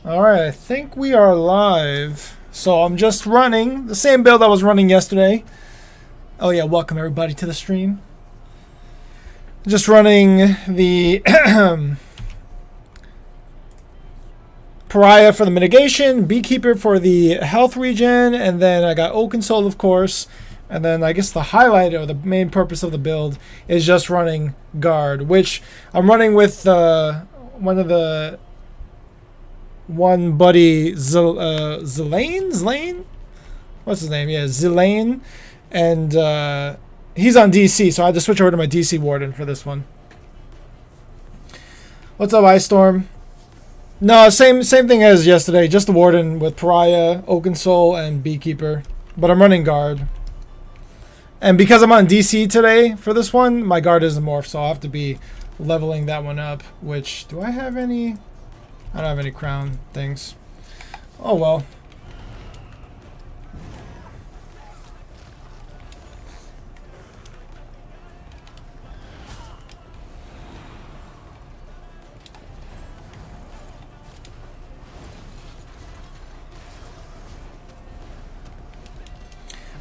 Alright, I think we are live. So I'm just running the same build I was running yesterday. Oh yeah, welcome everybody to the stream. Just running the Pariah for the mitigation, Beekeeper for the health regen, and then I got Oaken, of course. And then I guess the highlight or the main purpose of the build is just running Guard, which I'm running with one buddy, Zlane? What's his name? Yeah, Zlane. And he's on DC, so I had to switch over to my DC Warden for this one. What's up, Ice Storm? No, same thing as yesterday. Just the Warden with Pariah, Oaken, and Beekeeper. But I'm running Guard. And because I'm on DC today for this one, my Guard isn't morphed, so I'll have to be leveling that one up. Which, do I have any? I don't have any crown things. Oh well.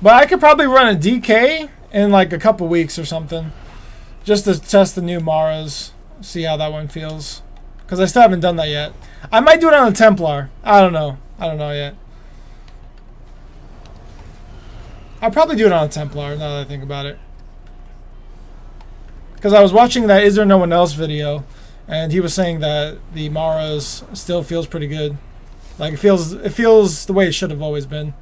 But I could probably run a DK in like a couple weeks or something. Just to test the new Maras. See how that one feels. Because I still haven't done that yet. I might do it on a Templar. I don't know. I don't know yet. I'll probably do it on a Templar now that I think about it. Because I was watching that Is There No One Else video. And he was saying that the Maras still feels pretty good. Like it feels the way it should have always been.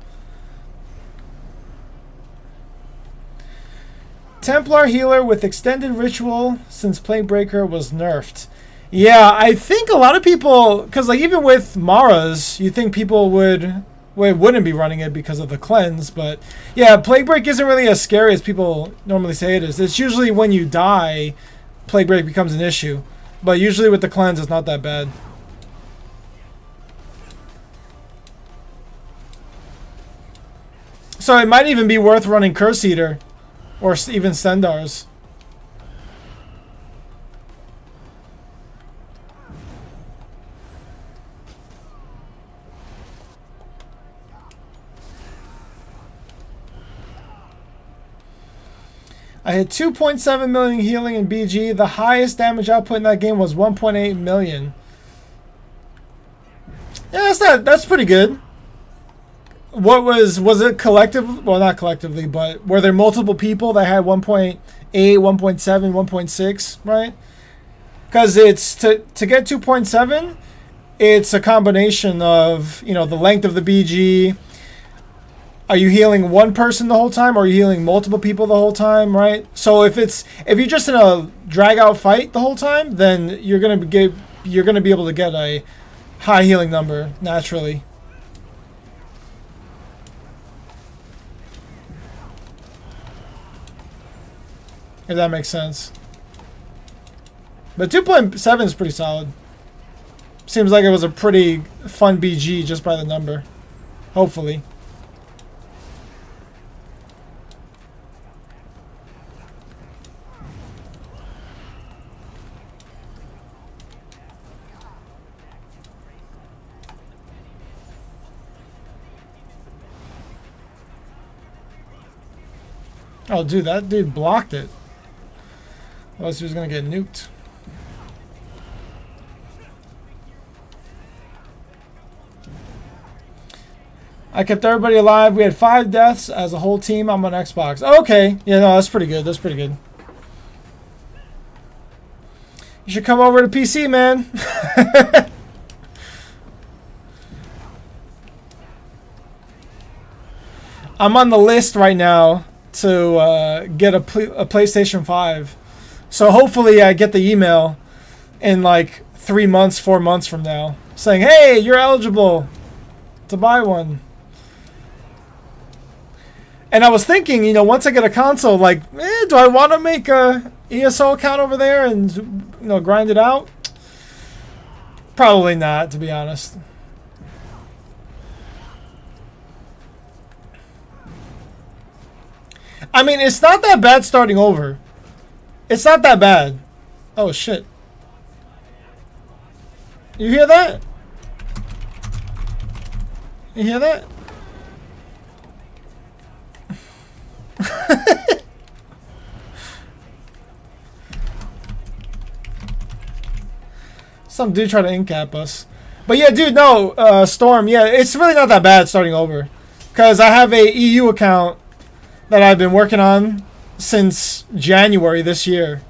Templar healer with extended ritual since Plaguebreaker was nerfed. Yeah, I think a lot of people, because like even with Maras, you think people wouldn't be running it because of the cleanse, but yeah, Plaguebreak isn't really as scary as people normally say it is. It's usually when you die, Plaguebreak becomes an issue, but usually with the cleanse, it's not that bad. So it might even be worth running Curse Eater, or even Stendars. I had 2.7 million healing in BG. The highest damage output in that game was 1.8 million. Yeah, that's pretty good. What was it collective? Well, not collectively, but were there multiple people that had 1.8, 1.7, 1.6, right? Because it's to get 2.7, it's a combination of, you know, the length of the BG. Are you healing one person the whole time, or are you healing multiple people the whole time, right? So if you're just in a drag out fight the whole time, then you're gonna be able to get a high healing number naturally. If that makes sense. But 2.7 is pretty solid. Seems like it was a pretty fun BG just by the number. Hopefully. Oh, dude, that dude blocked it. Otherwise he was going to get nuked. I kept everybody alive. We had 5 deaths as a whole team. I'm on Xbox. Okay. Yeah, no, that's pretty good. That's pretty good. You should come over to PC, man. I'm on the list right now to get a PlayStation 5. So hopefully I get the email in like 3 months, 4 months from now saying, hey, you're eligible to buy one. And I was thinking, you know, once I get a console, like, do I want to make a ESO account over there and, you know, grind it out? Probably not, to be honest. I mean, it's not that bad starting over. It's not that bad. Oh, shit. You hear that? You hear that? Some dude try to incap us. But yeah, dude, no, Storm, yeah, it's really not that bad starting over. Because I have a EU account that I've been working on since January this year.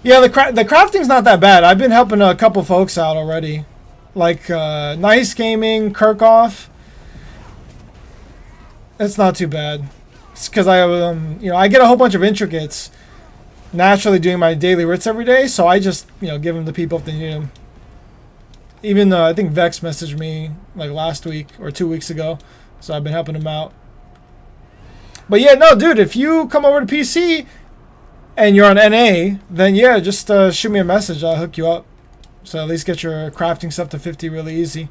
Yeah, the crafting's not that bad. I've been helping a couple folks out already. Like, Nice Gaming, Kirkhoff. It's not too bad. It's because I get a whole bunch of intricates naturally doing my daily writs every day, so I just, give them to people if they need them. Even I think Vex messaged me like last week or 2 weeks ago, so I've been helping him out. But yeah, no, dude, if you come over to PC and you're on NA, then yeah, just shoot me a message. I'll hook you up. So at least get your crafting stuff to 50 really easy.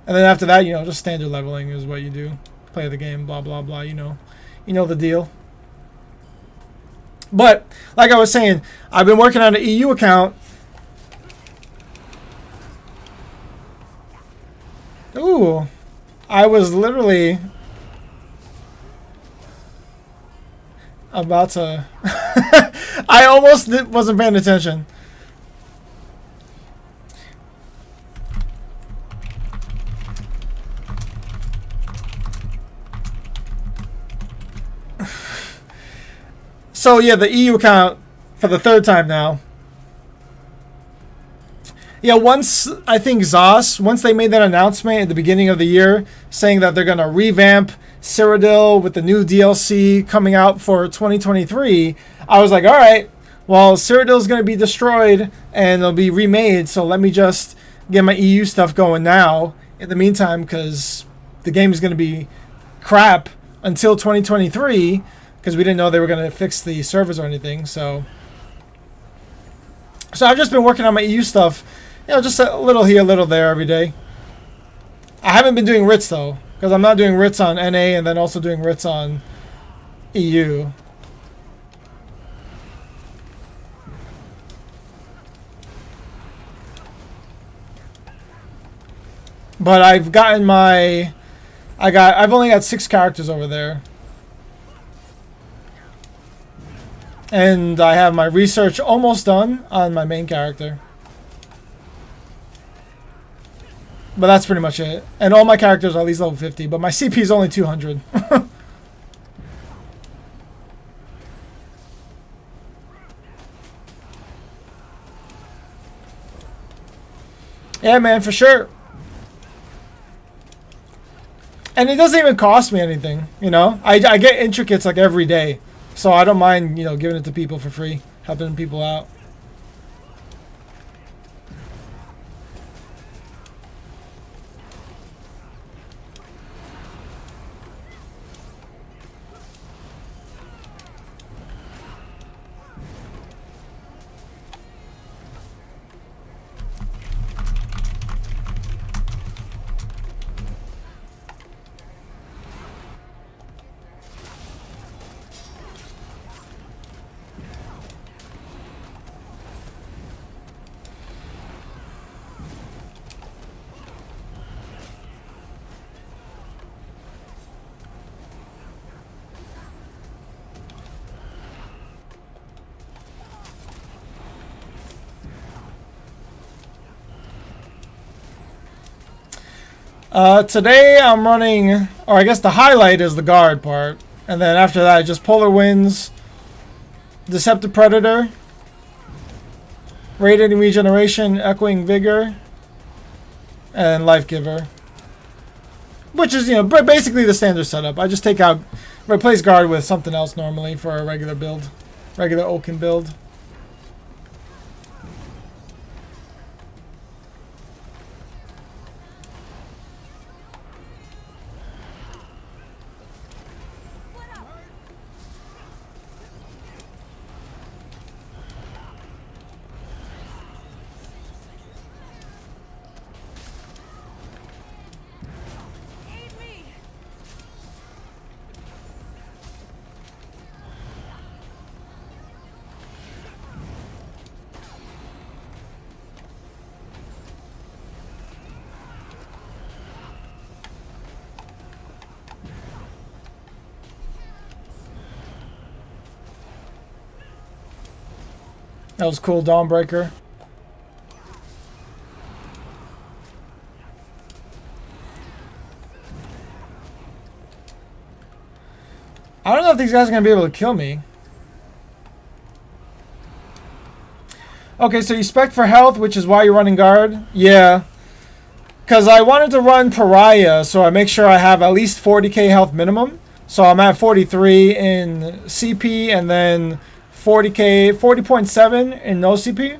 And then after that, just standard leveling is what you do. Play the game, blah, blah, blah, you know the deal. But, like I was saying, I've been working on an EU account. Ooh, I was literally about to... I almost wasn't paying attention. So yeah, the EU account for the third time now. Yeah, once I think ZOS, once they made that announcement at the beginning of the year saying that they're going to revamp Cyrodiil with the new DLC coming out for 2023, I was like, all right, well, Cyrodiil is going to be destroyed and it'll be remade, so let me just get my EU stuff going now in the meantime, because the game is going to be crap until 2023, because we didn't know they were going to fix the servers or anything. So I've just been working on my EU stuff, just a little here, a little there every day. I haven't been doing writs though, because I'm not doing writs on NA and then also doing writs on EU. But I've gotten I've only got 6 characters over there. And I have my research almost done on my main character. But that's pretty much it. And all my characters are at least level 50, but my CP is only 200. Yeah, man, for sure. And it doesn't even cost me anything, I get intricates like every day. So I don't mind, giving it to people for free, helping people out. Today I'm running, or I guess the highlight is the guard part, and then after that just Polar Winds, Deceptive Predator, Radiating Regeneration, Echoing Vigor, and Life Giver. Which is, basically the standard setup. I just replace guard with something else normally for a regular build, regular Oaken build. That was cool, Dawnbreaker. I don't know if these guys are going to be able to kill me. Okay, so you spec for health, which is why you're running guard? Yeah. Because I wanted to run Pariah, so I make sure I have at least 40k health minimum. So I'm at 43 in CP and then 40k, 40.7 in no CP.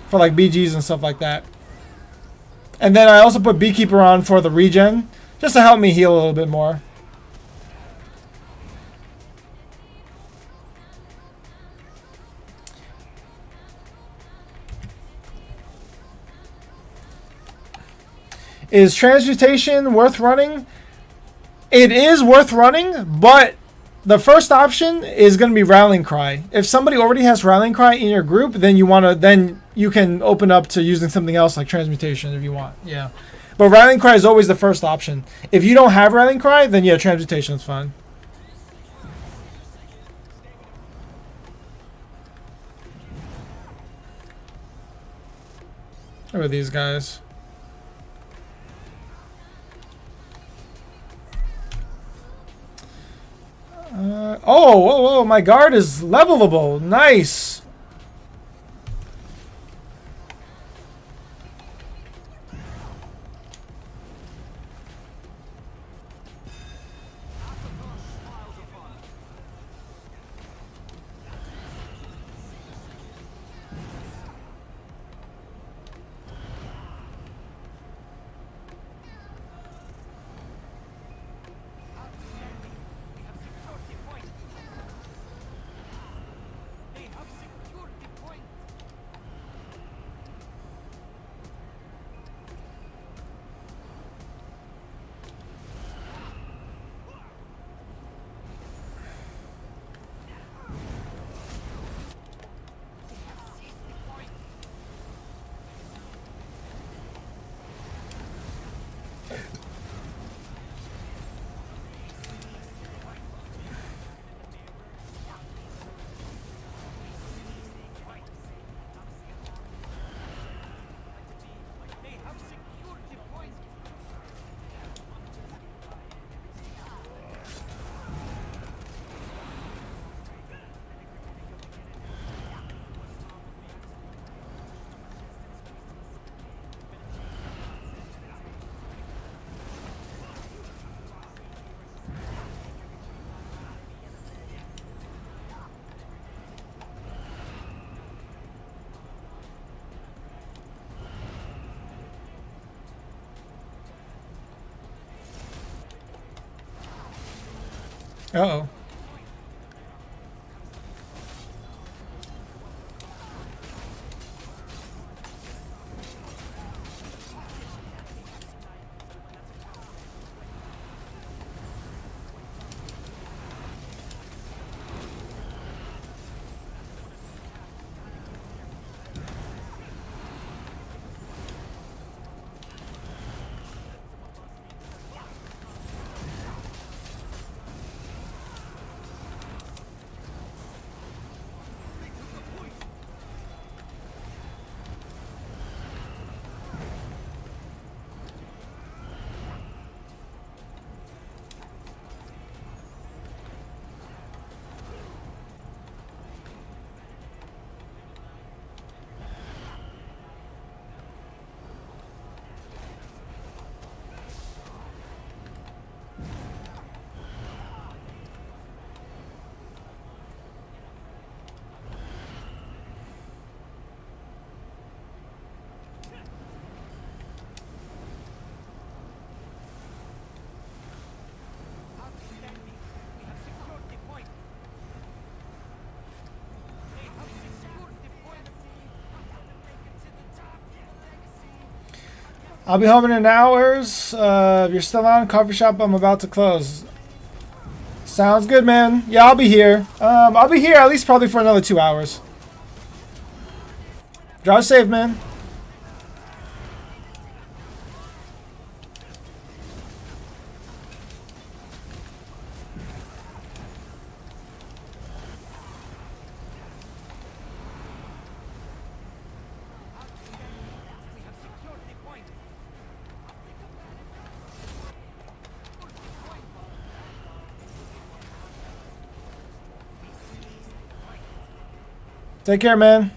For like BGs and stuff like that. And then I also put Beekeeper on for the regen, just to help me heal a little bit more. Is Transmutation worth running? It is worth running, but the first option is going to be Rallying Cry. If somebody already has Rallying Cry in your group, then you can open up to using something else like Transmutation if you want. Yeah. But Rallying Cry is always the first option. If you don't have Rallying Cry, then yeah, Transmutation is fine. Who are these guys? Oh, my guard is levelable. Nice. Uh-oh. I'll be home in an hours. If you're still on, coffee shop, I'm about to close. Sounds good, man. Yeah, I'll be here. I'll be here at least probably for another 2 hours. Drive safe, man. Take care, man.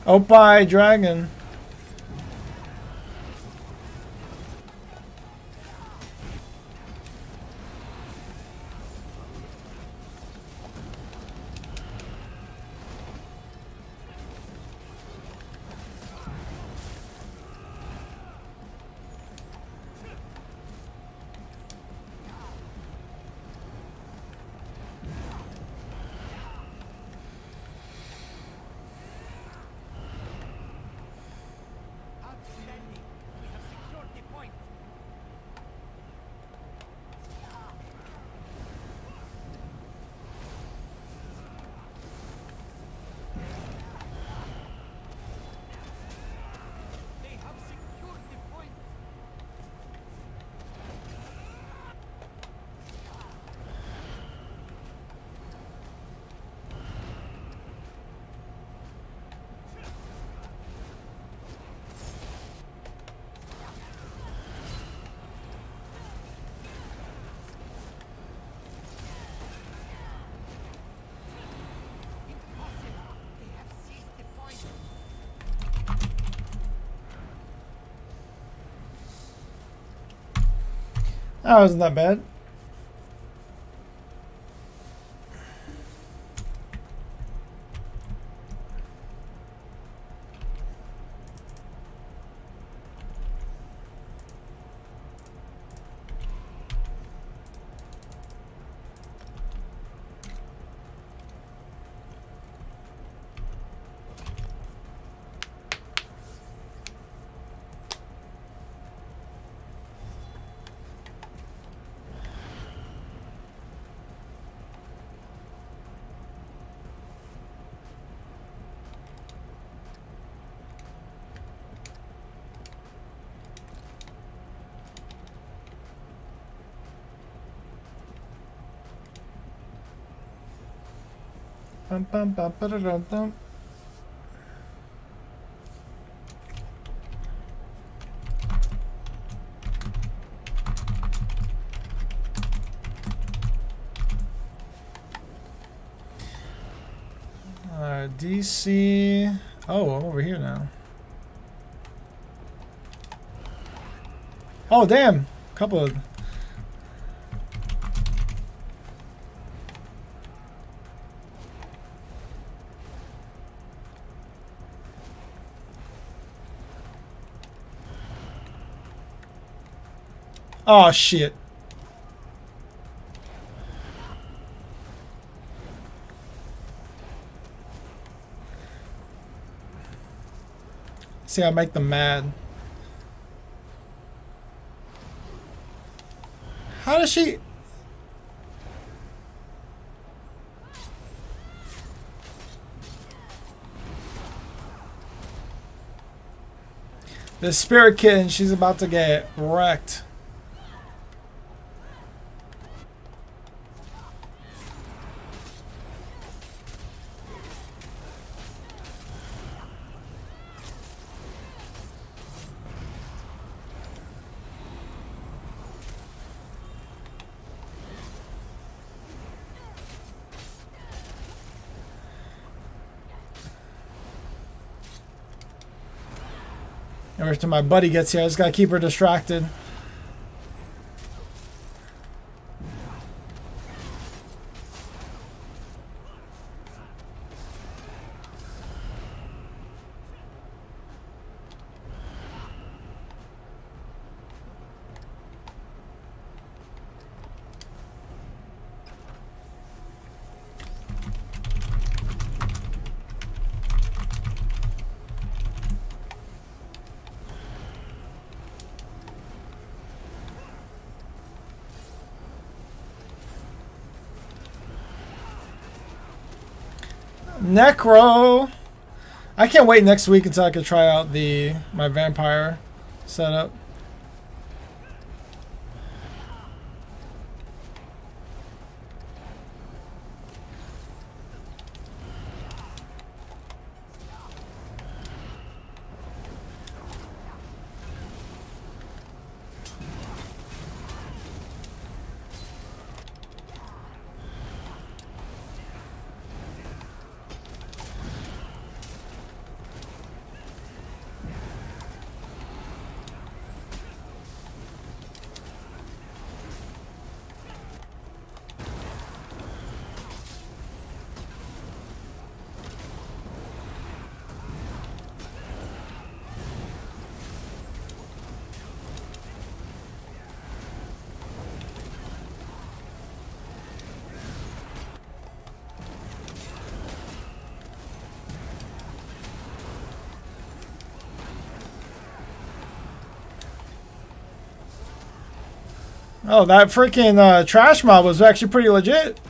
Oh, bye, dragon. That wasn't that bad. Bum, bum, bum, ba-da-dum-dum. DC. Oh, I'm over here now. Oh, damn. Couple of. Oh, shit. See, I make them mad. How does she... The spirit kitten, she's about to get wrecked. Every time my buddy gets here, I just gotta keep her distracted. Necro. I can't wait next week until I can try out my vampire setup. Oh, that freaking trash mob was actually pretty legit.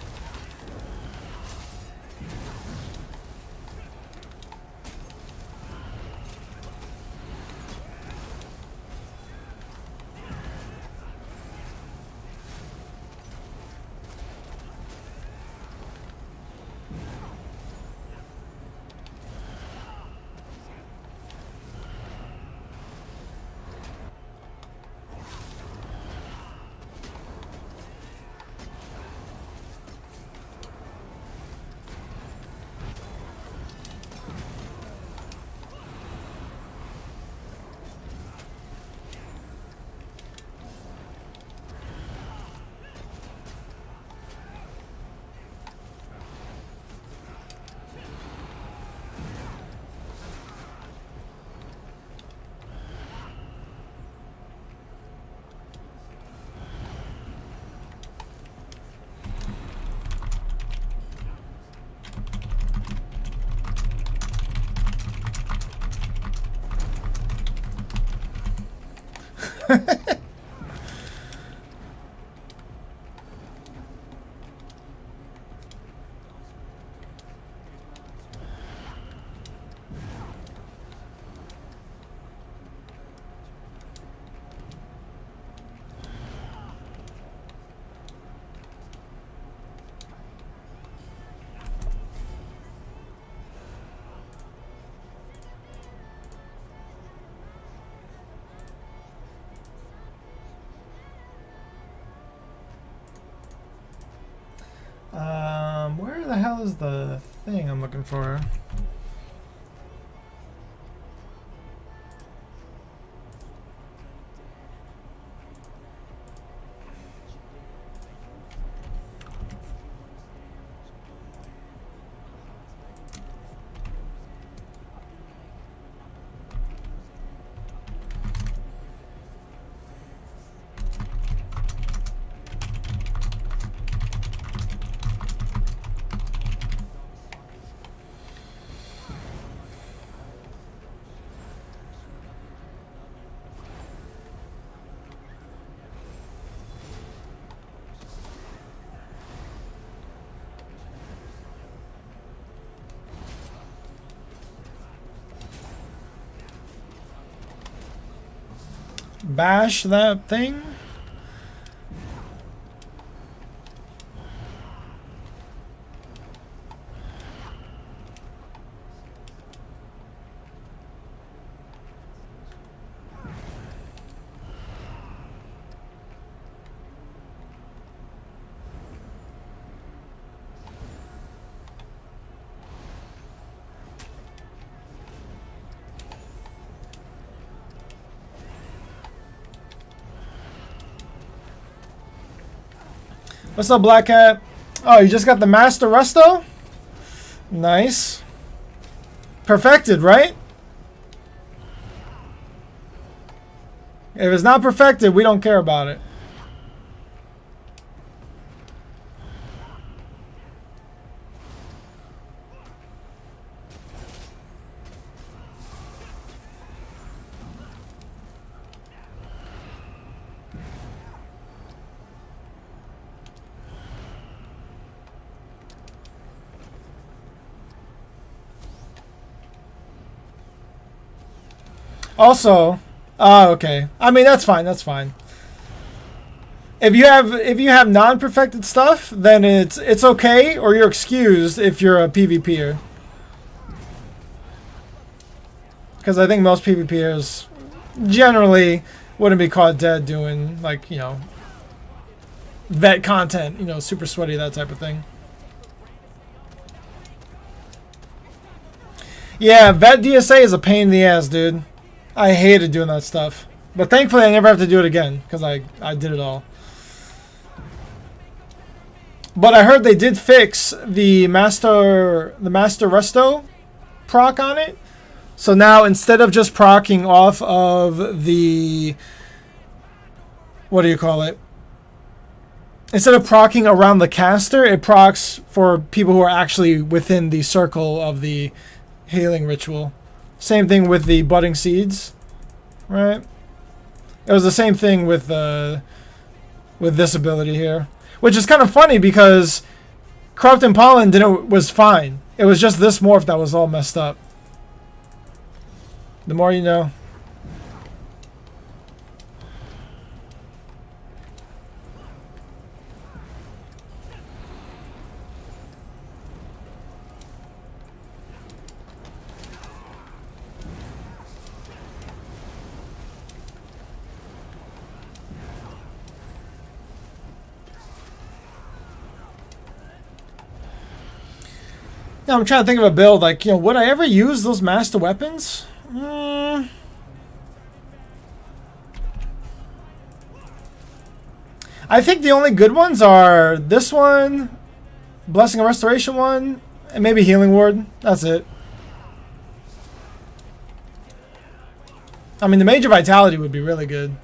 Where the hell is the thing I'm looking for? Bash that thing? What's up, Black Cat? Oh, you just got the Master Resto? Nice. Perfected, right? If it's not perfected, we don't care about it. Also, okay. I mean, that's fine. That's fine. If you have non-perfected stuff, then it's okay, or you're excused if you're a PvPer. Because I think most PvPers generally wouldn't be caught dead doing, like, you know, vet content, you know, super sweaty, that type of thing. Yeah, vet DSA is a pain in the ass, dude. I hated doing that stuff. But thankfully I never have to do it again, because I did it all. But I heard they did fix the Master Resto proc on it. So now instead of just procking off of the, what do you call it? Instead of procking around the caster, it procs for people who are actually within the circle of the healing ritual. Same thing with the budding seeds, right? It was the same thing with this ability here, which is kind of funny because Corrupting Pollen was fine. It was just this morph that was all messed up. The more you know. Yeah, I'm trying to think of a build, like, you know, would I ever use those master weapons? I think the only good ones are this one, Blessing and Restoration one, and maybe Healing Ward. That's it. I mean, the Major Vitality would be really good.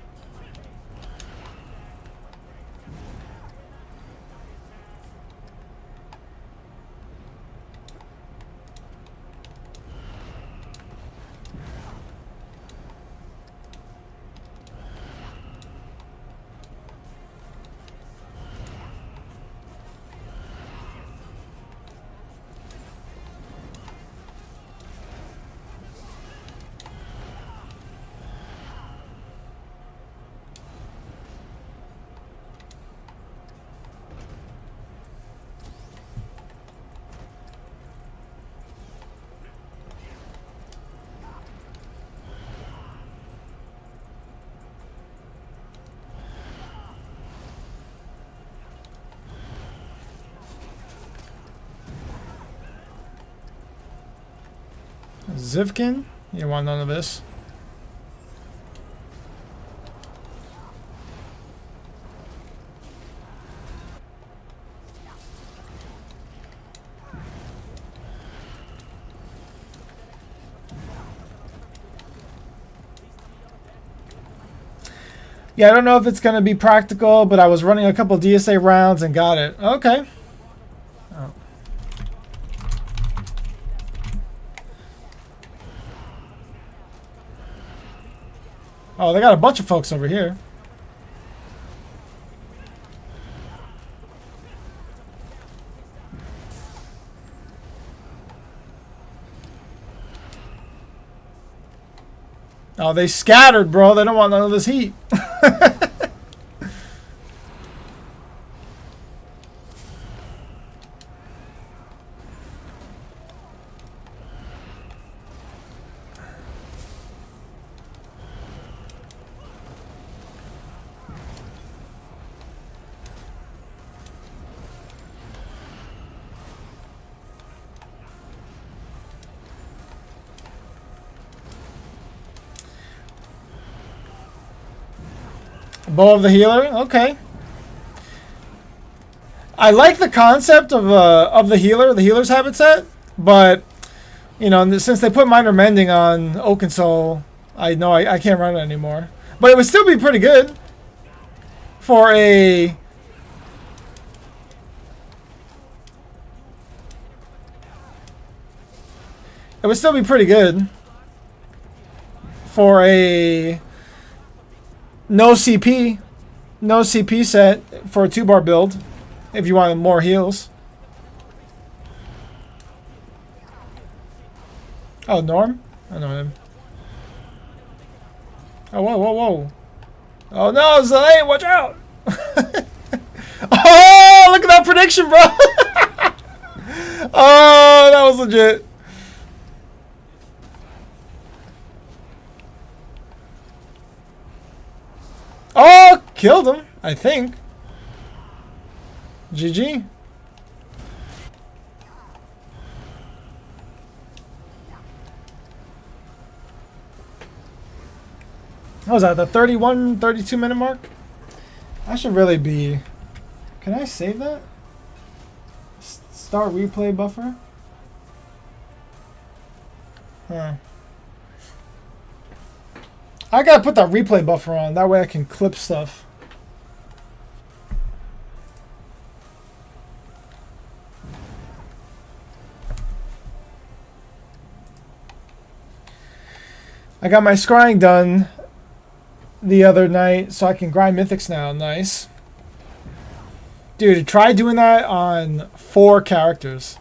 Zivkin? You want none of this? Yeah, I don't know if it's going to be practical, but I was running a couple DSA rounds and got it. Okay. Oh. Oh, they got a bunch of folks over here. Oh, they scattered, bro. They don't want none of this heat. Bow of the Healer? Okay. I like the concept of the healer's habit set, but you know, since they put minor mending on Oaken Soul, I know I can't run it anymore. But it would still be pretty good for a. It would still be pretty good for a no CP set for a 2-bar build if you wanted more heals. Oh, Norm? I know him. Oh, whoa, whoa, whoa. Oh, no, Zane, watch out. Oh, look at that prediction, bro. Oh, that was legit. Oh, killed him, I think. GG. What was that, the 32 minute mark? I should really be... Can I save that? Start replay buffer? Huh. I gotta put that replay buffer on, that way I can clip stuff. I got my scrying done the other night, so I can grind mythics now. Nice. Dude, try doing that on 4 characters.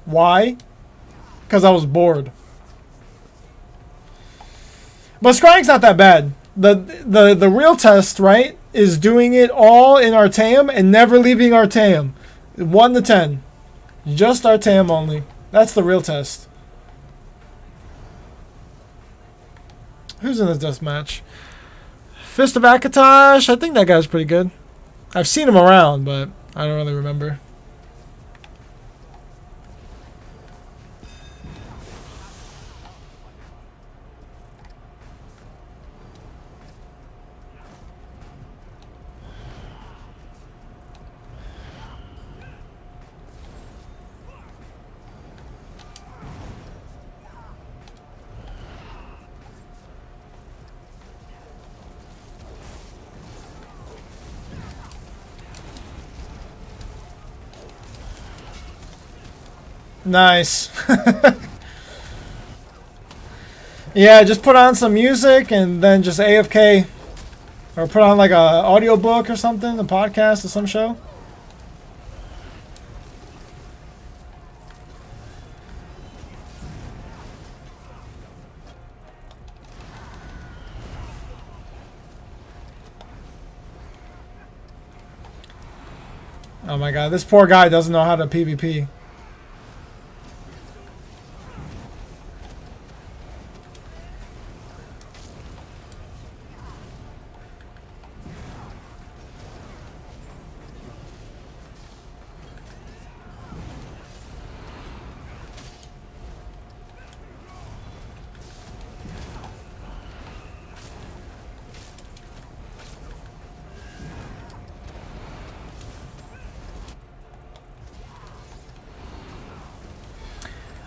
Why? Because I was bored. But scrying's not that bad. The real test, right, is doing it all in Artaeum and never leaving Artaeum. 1 to 10. Just Artaeum only. That's the real test. Who's in this death match? Fist of Akatosh. I think that guy's pretty good. I've seen him around, but I don't really remember. Nice. Yeah, just put on some music and then just AFK. Or put on like a audiobook or something, a podcast or some show. Oh my god, this poor guy doesn't know how to PvP.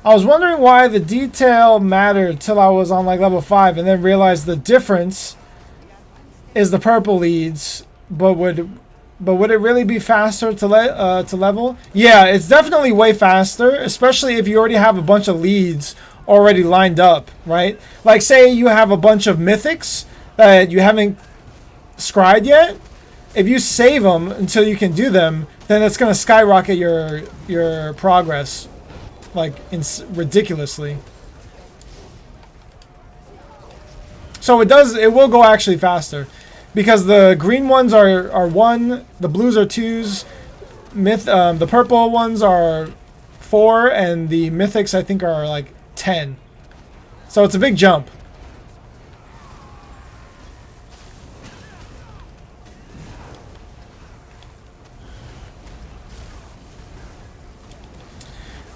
I was wondering why the detail mattered till I was on like level 5 and then realized the difference is the purple leads, but would it really be faster to level? Yeah, it's definitely way faster, especially if you already have a bunch of leads already lined up, right? Like say you have a bunch of mythics that you haven't scried yet. If you save them until you can do them, then it's going to skyrocket your progress. Like ridiculously. So it will go actually faster because the green ones are 1, the blues are 2s, the purple ones are 4, and the mythics I think are like 10. So it's a big jump.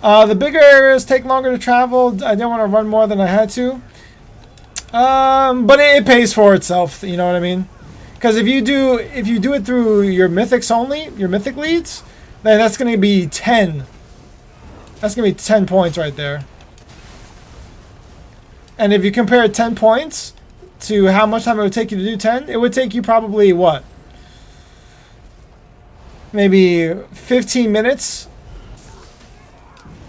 The bigger areas take longer to travel. I didn't want to run more than I had to. But it pays for itself, you know what I mean? Because if you do it through your mythics only, your mythic leads, then that's going to be 10. That's going to be 10 points right there. And if you compare 10 points to how much time it would take you to do 10, it would take you probably what? Maybe 15 minutes?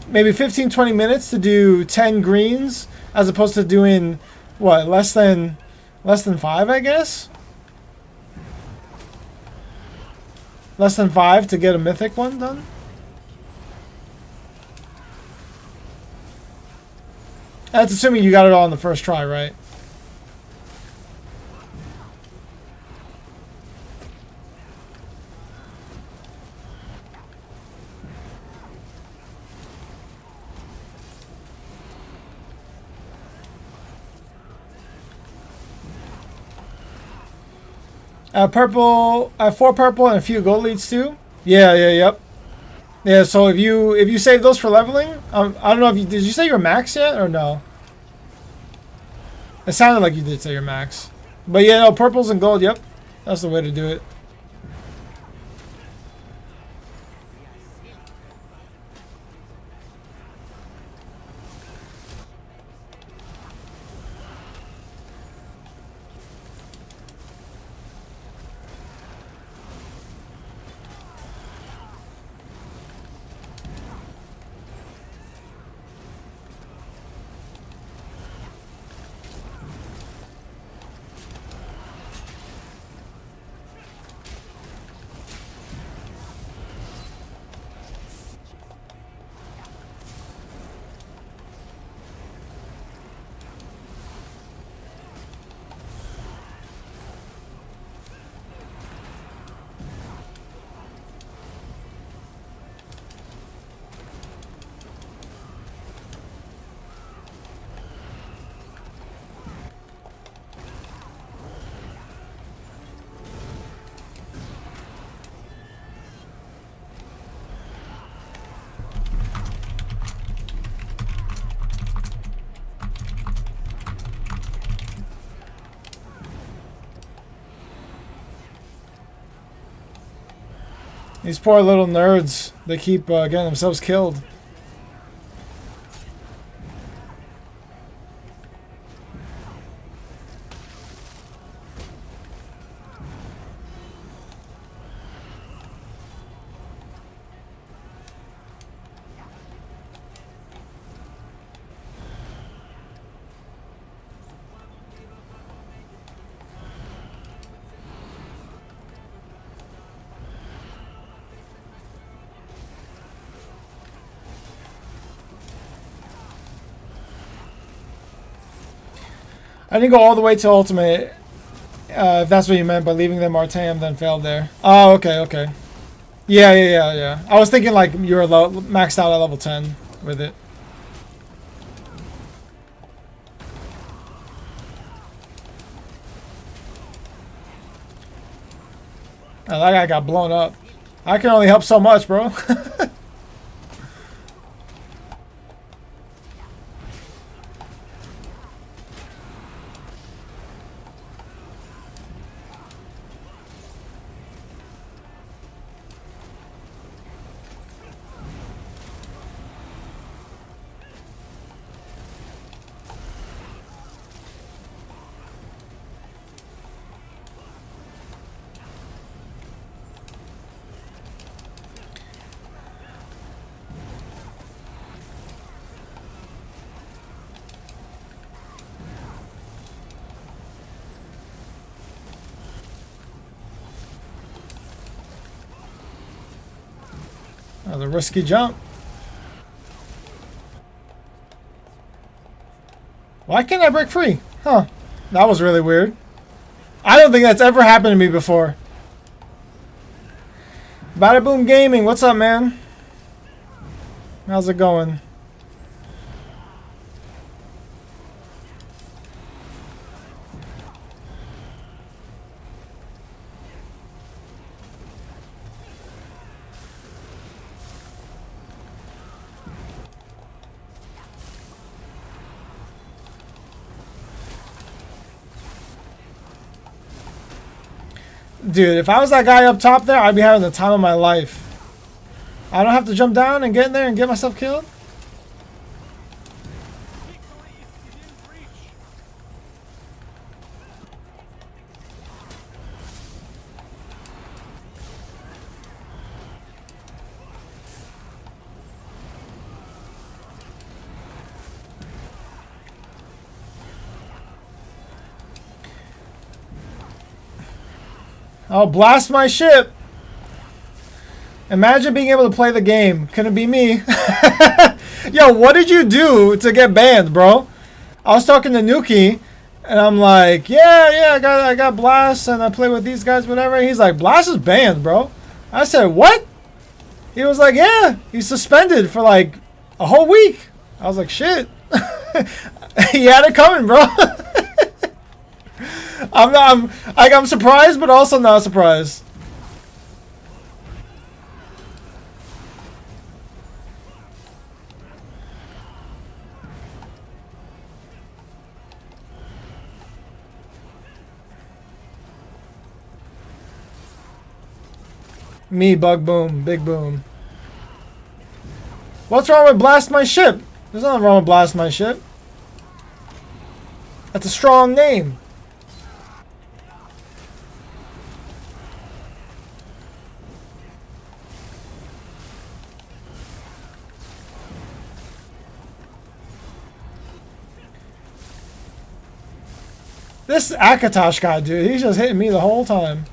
Maybe 15, 20 minutes to do 10 greens as opposed to doing, what, less than 5, I guess? Less than 5 to get a mythic one done? That's assuming you got it all on the first try, right? Purple, 4 purple and a few gold leads too. Yeah, yep. Yeah, so if you save those for leveling, I don't know if you did you say your max yet or no? It sounded like you did say your max. But yeah, no, purples and gold, yep. That's the way to do it. These poor little nerds, they keep getting themselves killed. I didn't go all the way to ultimate, if that's what you meant by leaving them Artam, then failed there. Oh, okay. Yeah. I was thinking like you were maxed out at level 10 with it. Oh, that guy got blown up. I can only help so much, bro. That was a risky jump. Why can't I break free? Huh. That was really weird. I don't think that's ever happened to me before. Bada Boom Gaming, what's up, man? How's it going? Dude, if I was that guy up top there, I'd be having the time of my life. I don't have to jump down and get in there and get myself killed? I'll blast my ship. Imagine being able to play the game. Couldn't be me. Yo, what did you do to get banned, bro? I was talking to Nuki, and I'm like, yeah, I got Blast, and I play with these guys, whatever. He's like, Blast is banned, bro. I said, what? He was like, yeah, he's suspended for like a whole week. I was like, shit. He had it coming, bro. I'm surprised, but also not surprised. Me, Bug Boom, Big Boom. What's wrong with Blast My Ship? There's nothing wrong with Blast My Ship. That's a strong name. This Akatosh guy, dude, he's just hitting me the whole time.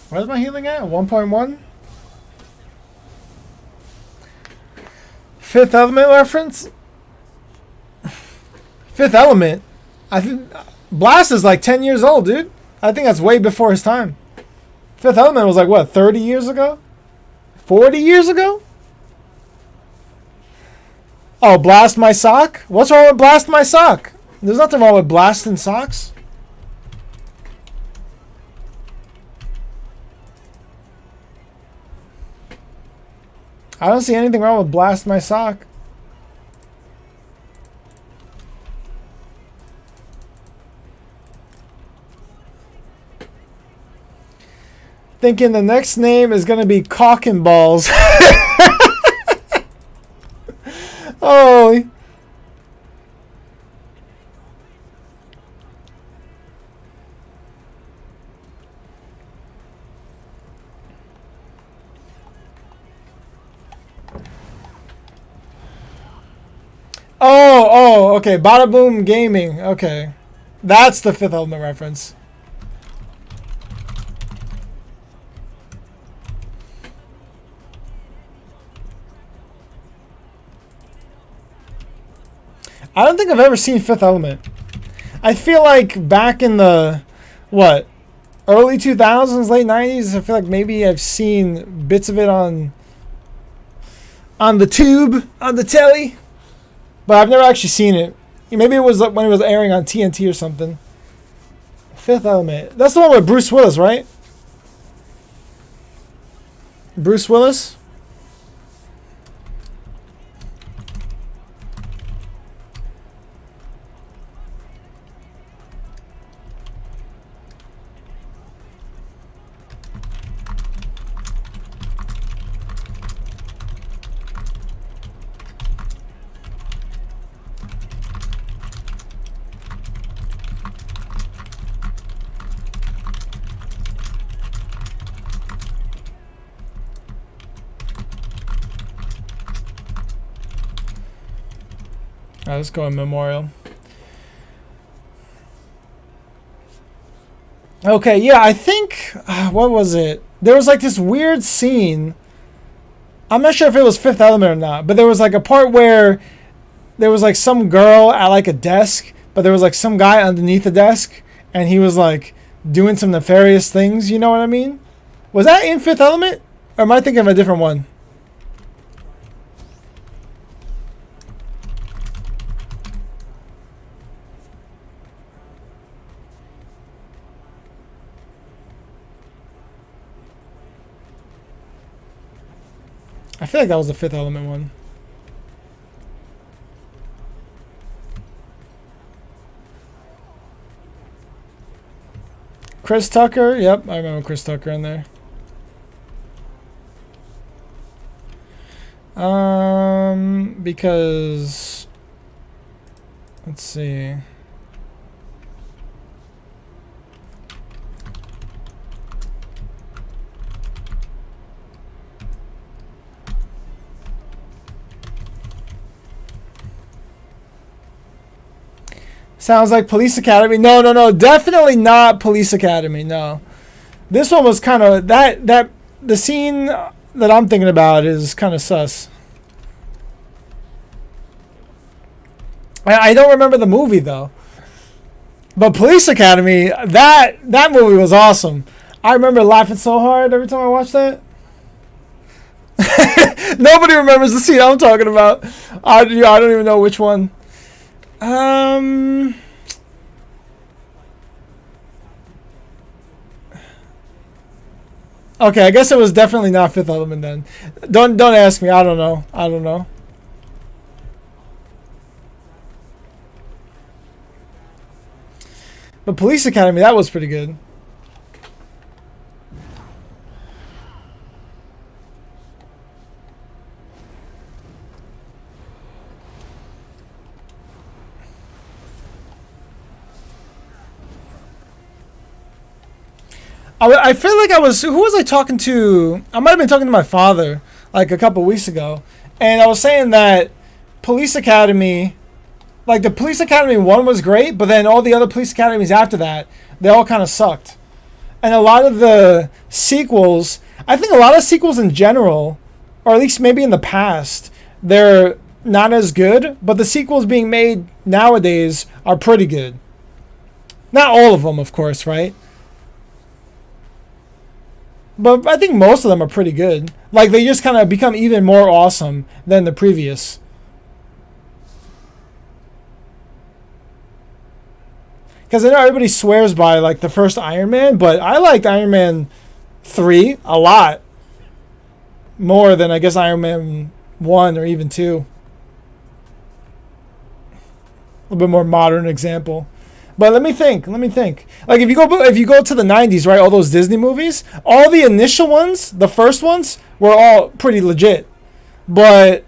Where's my healing at? 1.1? Fifth Element reference? Fifth Element? I think Blast is like 10 years old, dude. I think that's way before his time. Fifth Element was like, what, 30 years ago? 40 years ago? Oh, Blast My Sock? What's wrong with Blast My Sock? There's nothing wrong with blasting socks. I don't see anything wrong with Blast My Sock. Thinking the next name is going to be Cock and Balls. Oh. Oh, okay. Bada Boom Gaming. Okay. That's the Fifth Element reference. I don't think I've ever seen Fifth Element. I feel like back in the, what, early 2000s, late 90s, I feel like maybe I've seen bits of it on the tube, on the telly. But I've never actually seen it. Maybe it was when it was airing on TNT or something. Fifth Element. That's the one with Bruce Willis, right? Bruce Willis? Alright, let's go in Memorial. Okay, yeah, I think, what was it? There was like this weird scene. I'm not sure if it was Fifth Element or not, but there was like a part where there was like some girl at like a desk, but there was like some guy underneath the desk, and he was like doing some nefarious things, you know what I mean? Was that in Fifth Element? Or am I thinking of a different one? I feel like that was the Fifth Element one. Chris Tucker. Yep, I remember Chris Tucker in there. Because let's see. Sounds like Police Academy. No, no, no. Definitely not Police Academy. No. This one was kind of the scene that I'm thinking about is kind of sus. I don't remember the movie though. But Police Academy, that movie was awesome. I remember laughing so hard every time I watched that. Nobody remembers the scene I'm talking about. I don't even know which one. Okay, I guess it was definitely not Fifth Element then. Don't ask me. I don't know. I don't know. But Police Academy, that was pretty good. I feel like who was I talking to? I might have been talking to my father like a couple weeks ago. And I was saying that Police Academy, like the Police Academy 1 was great, but then all the other Police Academies after that, they all kind of sucked. And a lot of the sequels, I think a lot of sequels in general, or at least maybe in the past, they're not as good, but the sequels being made nowadays are pretty good. Not all of them, of course, right? But I think most of them are pretty good. Like, they just kind of become even more awesome than the previous. Because I know everybody swears by, like, the first Iron Man, but I liked Iron Man 3 a lot. More than, I guess, Iron Man 1 or even 2. A little bit more modern example. But let me think. Like if you go to the 90s, right, all those Disney movies, all the initial ones, the first ones, were all pretty legit. But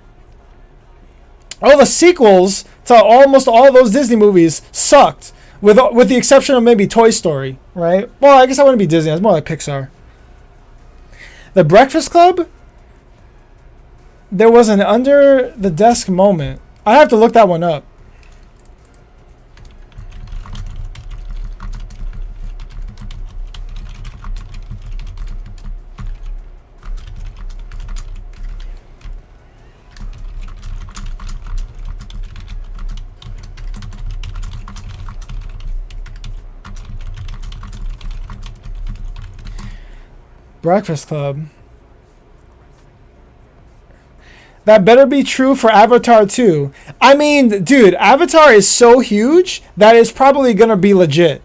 all the sequels to almost all those Disney movies sucked, with the exception of maybe Toy Story, right? Well, I guess I wouldn't be Disney. It's more like Pixar. The Breakfast Club, there was an under the desk moment. I have to look that one up. Breakfast Club. That better be true for Avatar 2. I mean, dude, Avatar is so huge that it's probably going to be legit.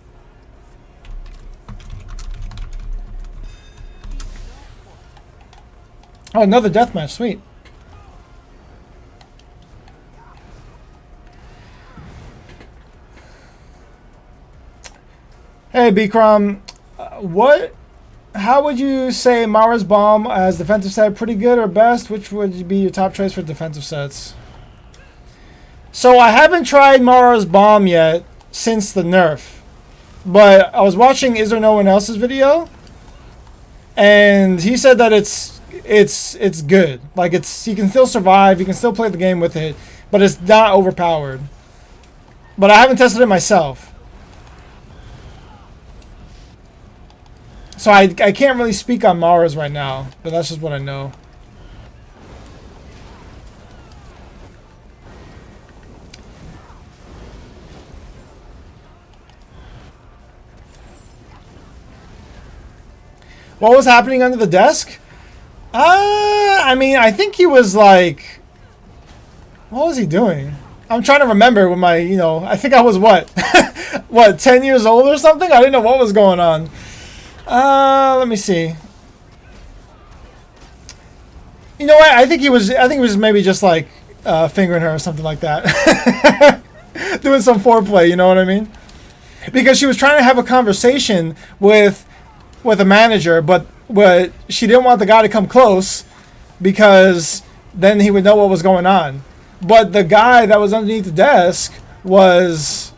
Oh, another deathmatch. Sweet. Hey, Bikram. How would you say Mara's Bomb as defensive set? Pretty good or best? Which would be your top choice for defensive sets? So I haven't tried Mara's Bomb yet since the nerf. But I was watching Is There No One Else's video. And he said that it's good. Like you can still survive, you can still play the game with it, but it's not overpowered. But I haven't tested it myself. So I can't really speak on Mara's right now, but that's just what I know. What was happening under the desk? I mean, I think he was like... What was he doing? I'm trying to remember when my, I think I was what? What, 10 years old or something? I didn't know what was going on. Let me see. You know what? I think he was. I think he was maybe just like fingering her or something like that, doing some foreplay. You know what I mean? Because she was trying to have a conversation with a manager, but she didn't want the guy to come close because then he would know what was going on. But the guy that was underneath the desk was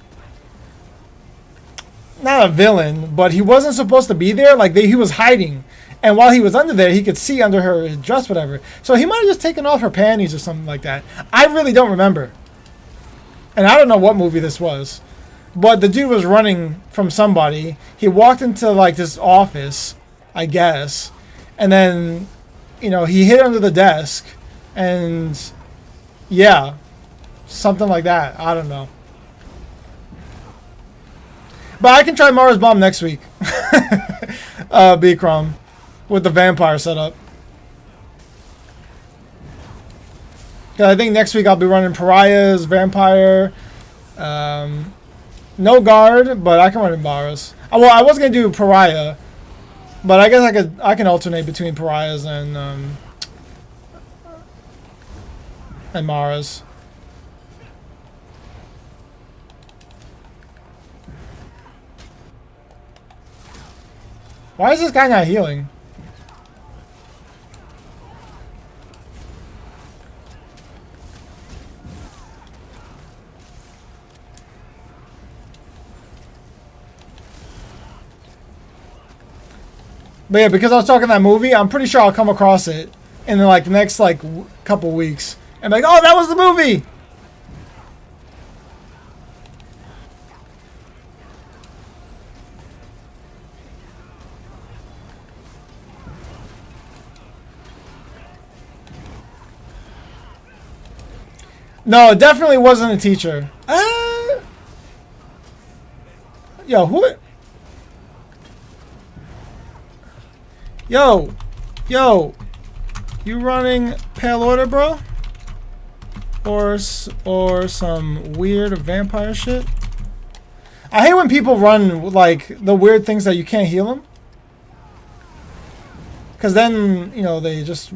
not a villain, but he wasn't supposed to be there. Like he was hiding, and while he was under there, he could see under her dress, whatever. So he might have just taken off her panties or something like that. I really don't remember, and I don't know what movie this was. But the dude was running from somebody. He walked into like this office, I guess, and then, he hid under the desk, and yeah, something like that. I don't know. But I can try Mars Bomb next week. Bikram, with the vampire setup. 'Cause I think next week I'll be running Pariahs, Vampire. No guard, but I can run in Baras. Well, I was gonna do Pariah, but I guess I can alternate between Pariahs and Maras. Why is this guy not healing? But yeah, because I was talking that movie, I'm pretty sure I'll come across it in the next couple weeks and be like, oh, that was the movie. No, it definitely wasn't a teacher. Yo, who? Yo, you running Pale Order, bro? Or some weird vampire shit? I hate when people run like the weird things that you can't heal them. Because then, they just...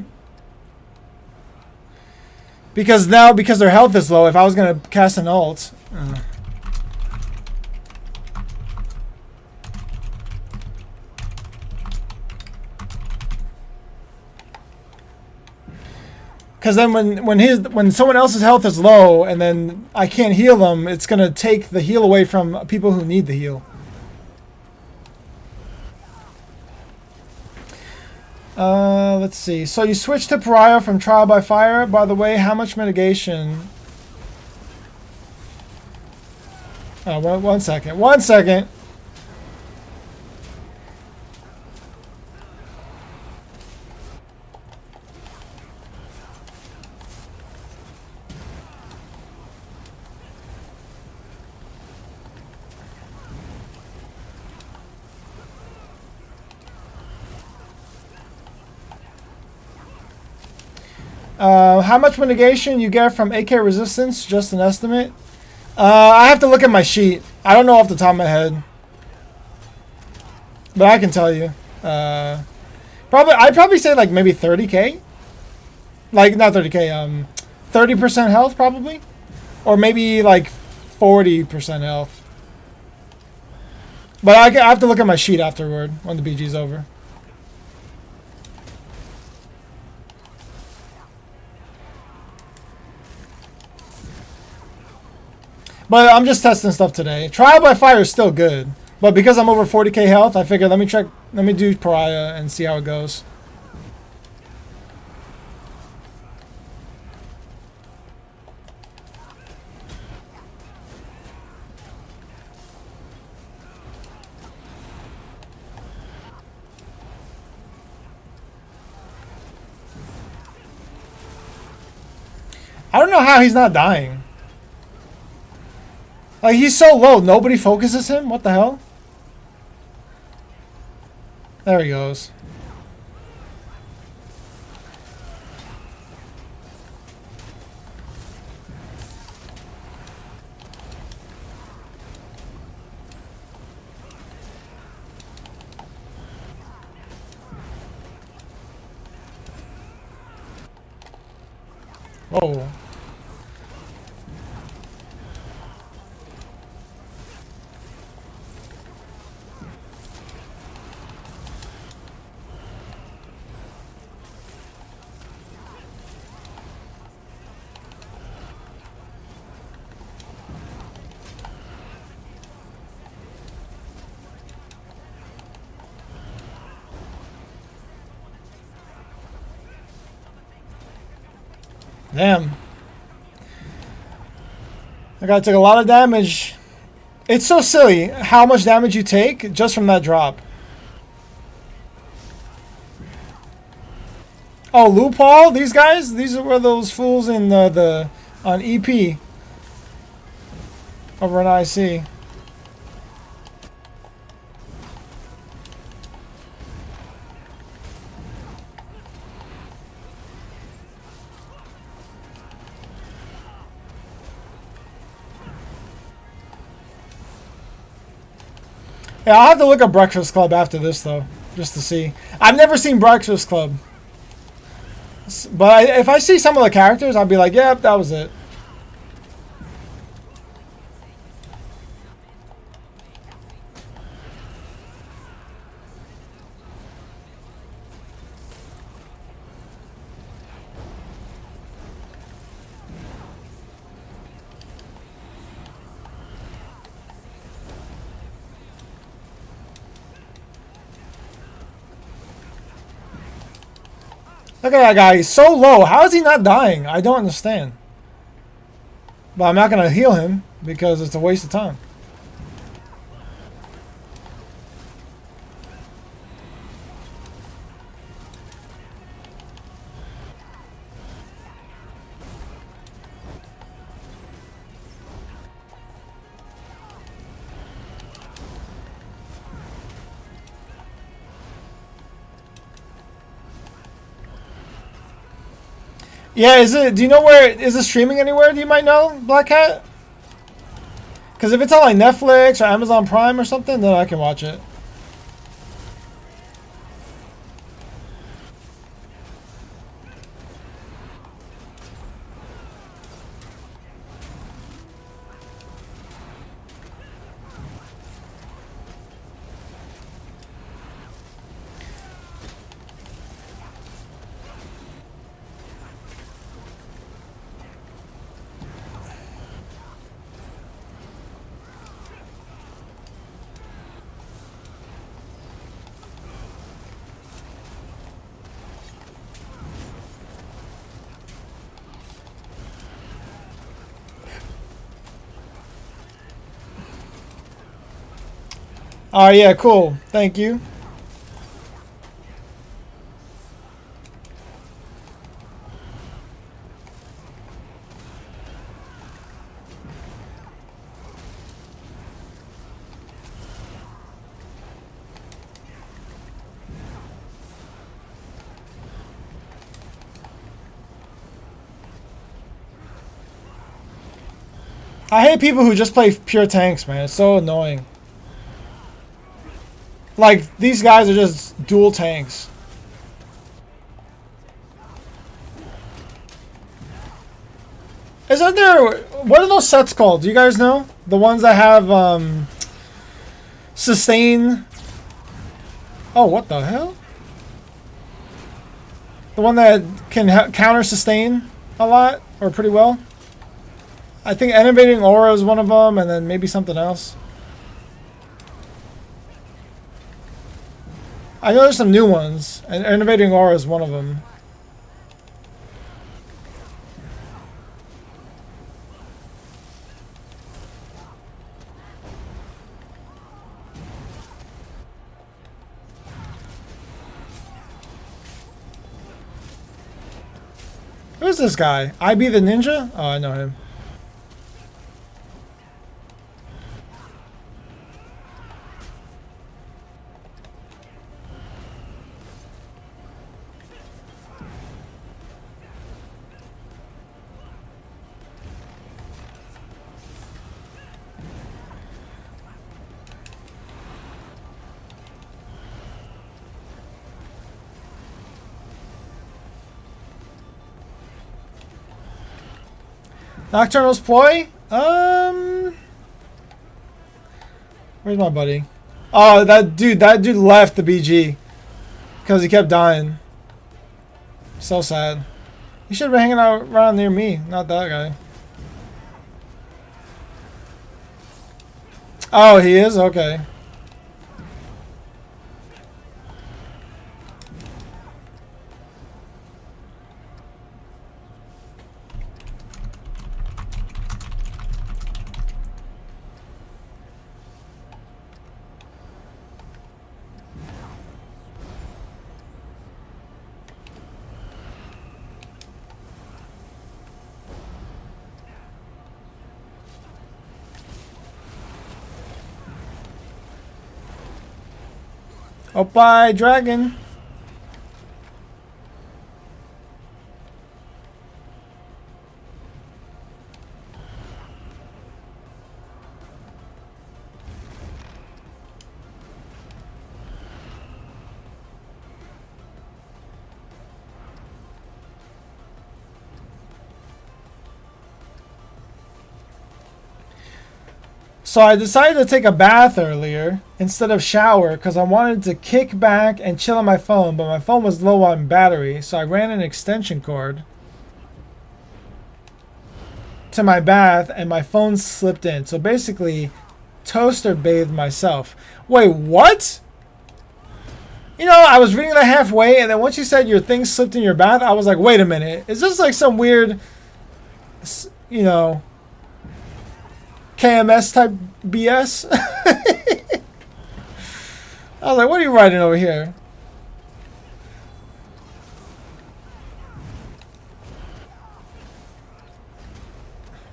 Because their health is low, if I was going to cast an ult... Because then when someone else's health is low and then I can't heal them, it's going to take the heal away from people who need the heal. Let's see. So you switched to Pariah from Trial by Fire. By the way, how much mitigation? Oh, one second. 1 second. How much mitigation you get from AK resistance? Just an estimate. I have to look at my sheet. I don't know off the top of my head, but I can tell you. I'd probably say like maybe 30k. Like not 30k. 30% health probably, or maybe like 40% health. But I have to look at my sheet afterward when the BG's over. But I'm just testing stuff today. Trial by Fire is still good. But because I'm over 40k health, I figured let me do Pariah and see how it goes. I don't know how he's not dying. Like, he's so low, nobody focuses him? What the hell? There he goes. Whoa. Damn. That guy took a lot of damage. It's so silly how much damage you take just from that drop. Oh, loophole? These guys? These were those fools in the on EP over an IC. Yeah, I'll have to look up Breakfast Club after this, though, just to see. I've never seen Breakfast Club. But if I see some of the characters, I'll be like, yep, that was it. Look at that guy. He's so low. How is he not dying? I don't understand. But I'm not going to heal him because it's a waste of time. Yeah, is it? Do you know where? Is it streaming anywhere? Do you might know, Black Cat? Because if it's on like Netflix or Amazon Prime or something, then I can watch it. Oh, yeah, cool. Thank you. I hate people who just play pure tanks, man. It's so annoying. Like, these guys are just dual tanks. Isn't there... What are those sets called? Do you guys know? The ones that have, sustain... Oh, what the hell? The one that can counter sustain a lot, or pretty well? I think Innovating Aura is one of them, and then maybe something else. I know there's some new ones, and Innovating Aura is one of them. Who's this guy? IB the Ninja? Oh, I know him. Nocturnal's ploy? Where's my buddy? Oh, that dude left the BG because he kept dying. So sad. He should have been hanging out around near me, not that guy. Oh, he is? Okay. Oh, bye, dragon. So I decided to take a bath earlier instead of shower because I wanted to kick back and chill on my phone, but my phone was low on battery, so I ran an extension cord to my bath and my phone slipped in. So basically, toaster bathed myself. Wait, what? You know, I was reading that halfway, and then once you said your thing slipped in your bath, I was like, wait a minute. Is this like some weird, you know, KMS type BS? I was like, what are you writing over here?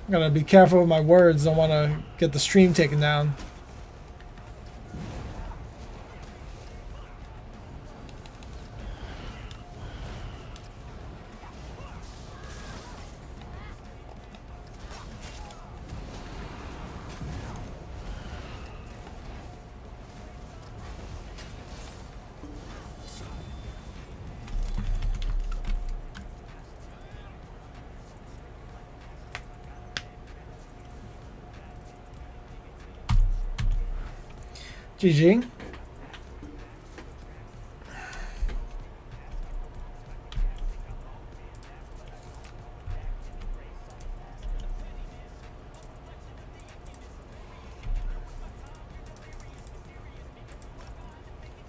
I'm gonna be careful with my words. Don't want to get the stream taken down. GG.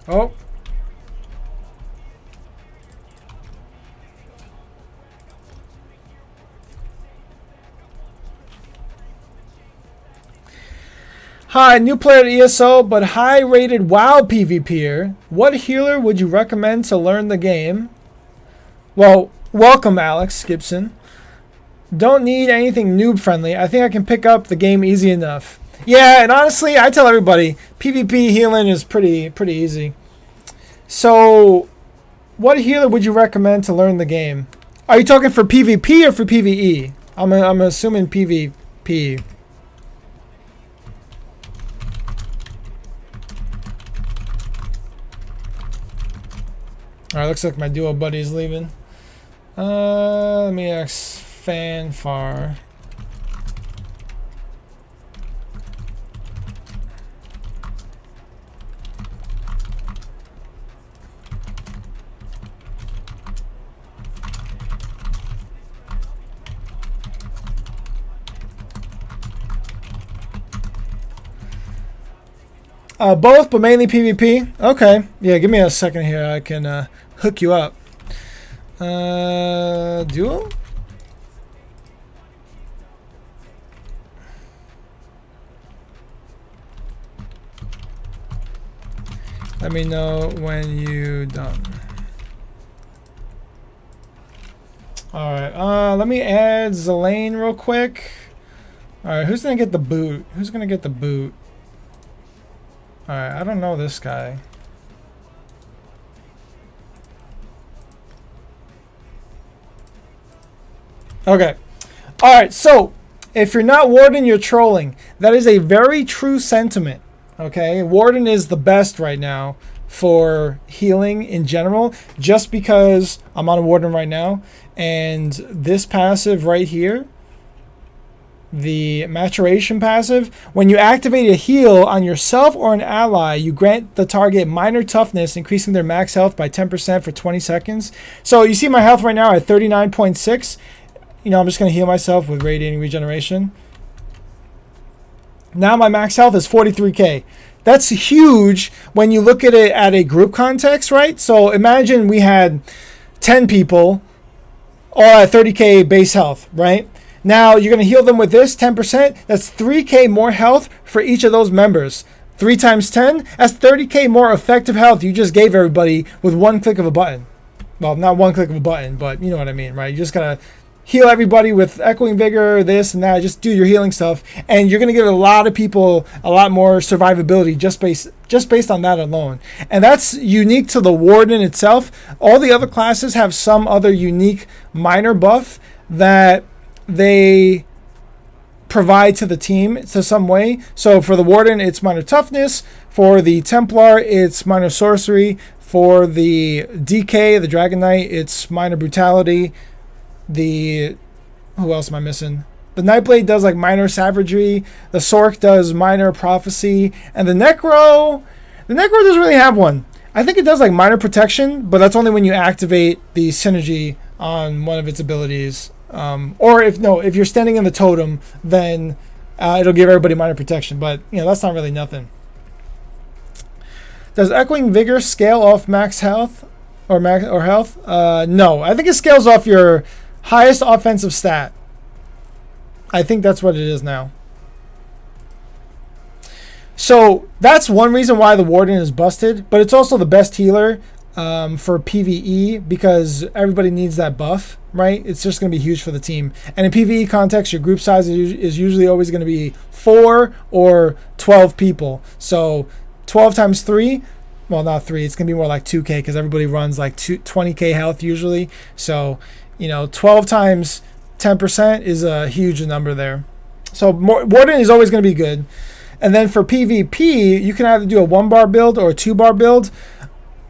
Oh. Hi, new player at ESO, but high-rated WoW PvPer. What healer would you recommend to learn the game? Well, welcome, Alex Gibson. Don't need anything noob-friendly. I think I can pick up the game easy enough. Yeah, and honestly, I tell everybody, PvP healing is pretty easy. So, what healer would you recommend to learn the game? Are you talking for PvP or for PvE? I'm assuming PvP. Alright, looks like my duo buddy's leaving. Let me ask Fanfar. Both, but mainly PvP. Okay. Yeah, give me a second here. I can hook you up. Duo? Let me know when you're done. Alright, let me add Zelane real quick. Alright, who's gonna get the boot? Who's gonna get the boot? Alright, I don't know this guy. Okay. Alright, so if you're not Warden, you're trolling. That is a very true sentiment. Okay? Warden is the best right now for healing in general, just because I'm on a Warden right now, and this passive right here the maturation passive. When you activate a heal on yourself or an ally, you grant the target minor toughness, increasing their max health by 10% for 20 seconds. So you see my health right now at 39.6. I'm just going to heal myself with radiating regeneration. Now my max health is 43k. That's huge when you look at it at a group context, right? So imagine we had 10 people all at 30k base health, right? Now you're going to heal them with this 10%. That's 3k more health for each of those members. 3 times 10, that's 30k more effective health you just gave everybody with one click of a button. Well, not one click of a button, but you know what I mean, right? You just got to heal everybody with Echoing Vigor, this and that. Just do your healing stuff, and you're going to give a lot of people a lot more survivability just based on that alone. And that's unique to the Warden itself. All the other classes have some other unique minor buff that they provide to the team to some way. So for the Warden, it's minor toughness. For the Templar, it's minor sorcery. For the DK, the Dragon Knight, it's minor brutality. Who else am I missing? The Nightblade does like minor savagery. The Sork does minor prophecy. And the Necro doesn't really have one. I think it does like minor protection, but that's only when you activate the synergy on one of its abilities. Or if you're standing in the totem, then it'll give everybody minor protection. But that's not really nothing. Does Echoing Vigor scale off max health or health? No, I think it scales off your highest offensive stat. I think that's what it is now. So that's one reason why the Warden is busted, but it's also the best healer for PvE because everybody needs that buff, right? It's just going to be huge for the team. And in PvE context, your group size is usually always going to be 4 or 12 people. So 12 times 3, well, not 3, it's going to be more like 2k because everybody runs like 20k health usually. So 12 times 10% is a huge number there. So Warden is always going to be good. And then for PvP, you can either do a 1-bar build or a 2-bar build.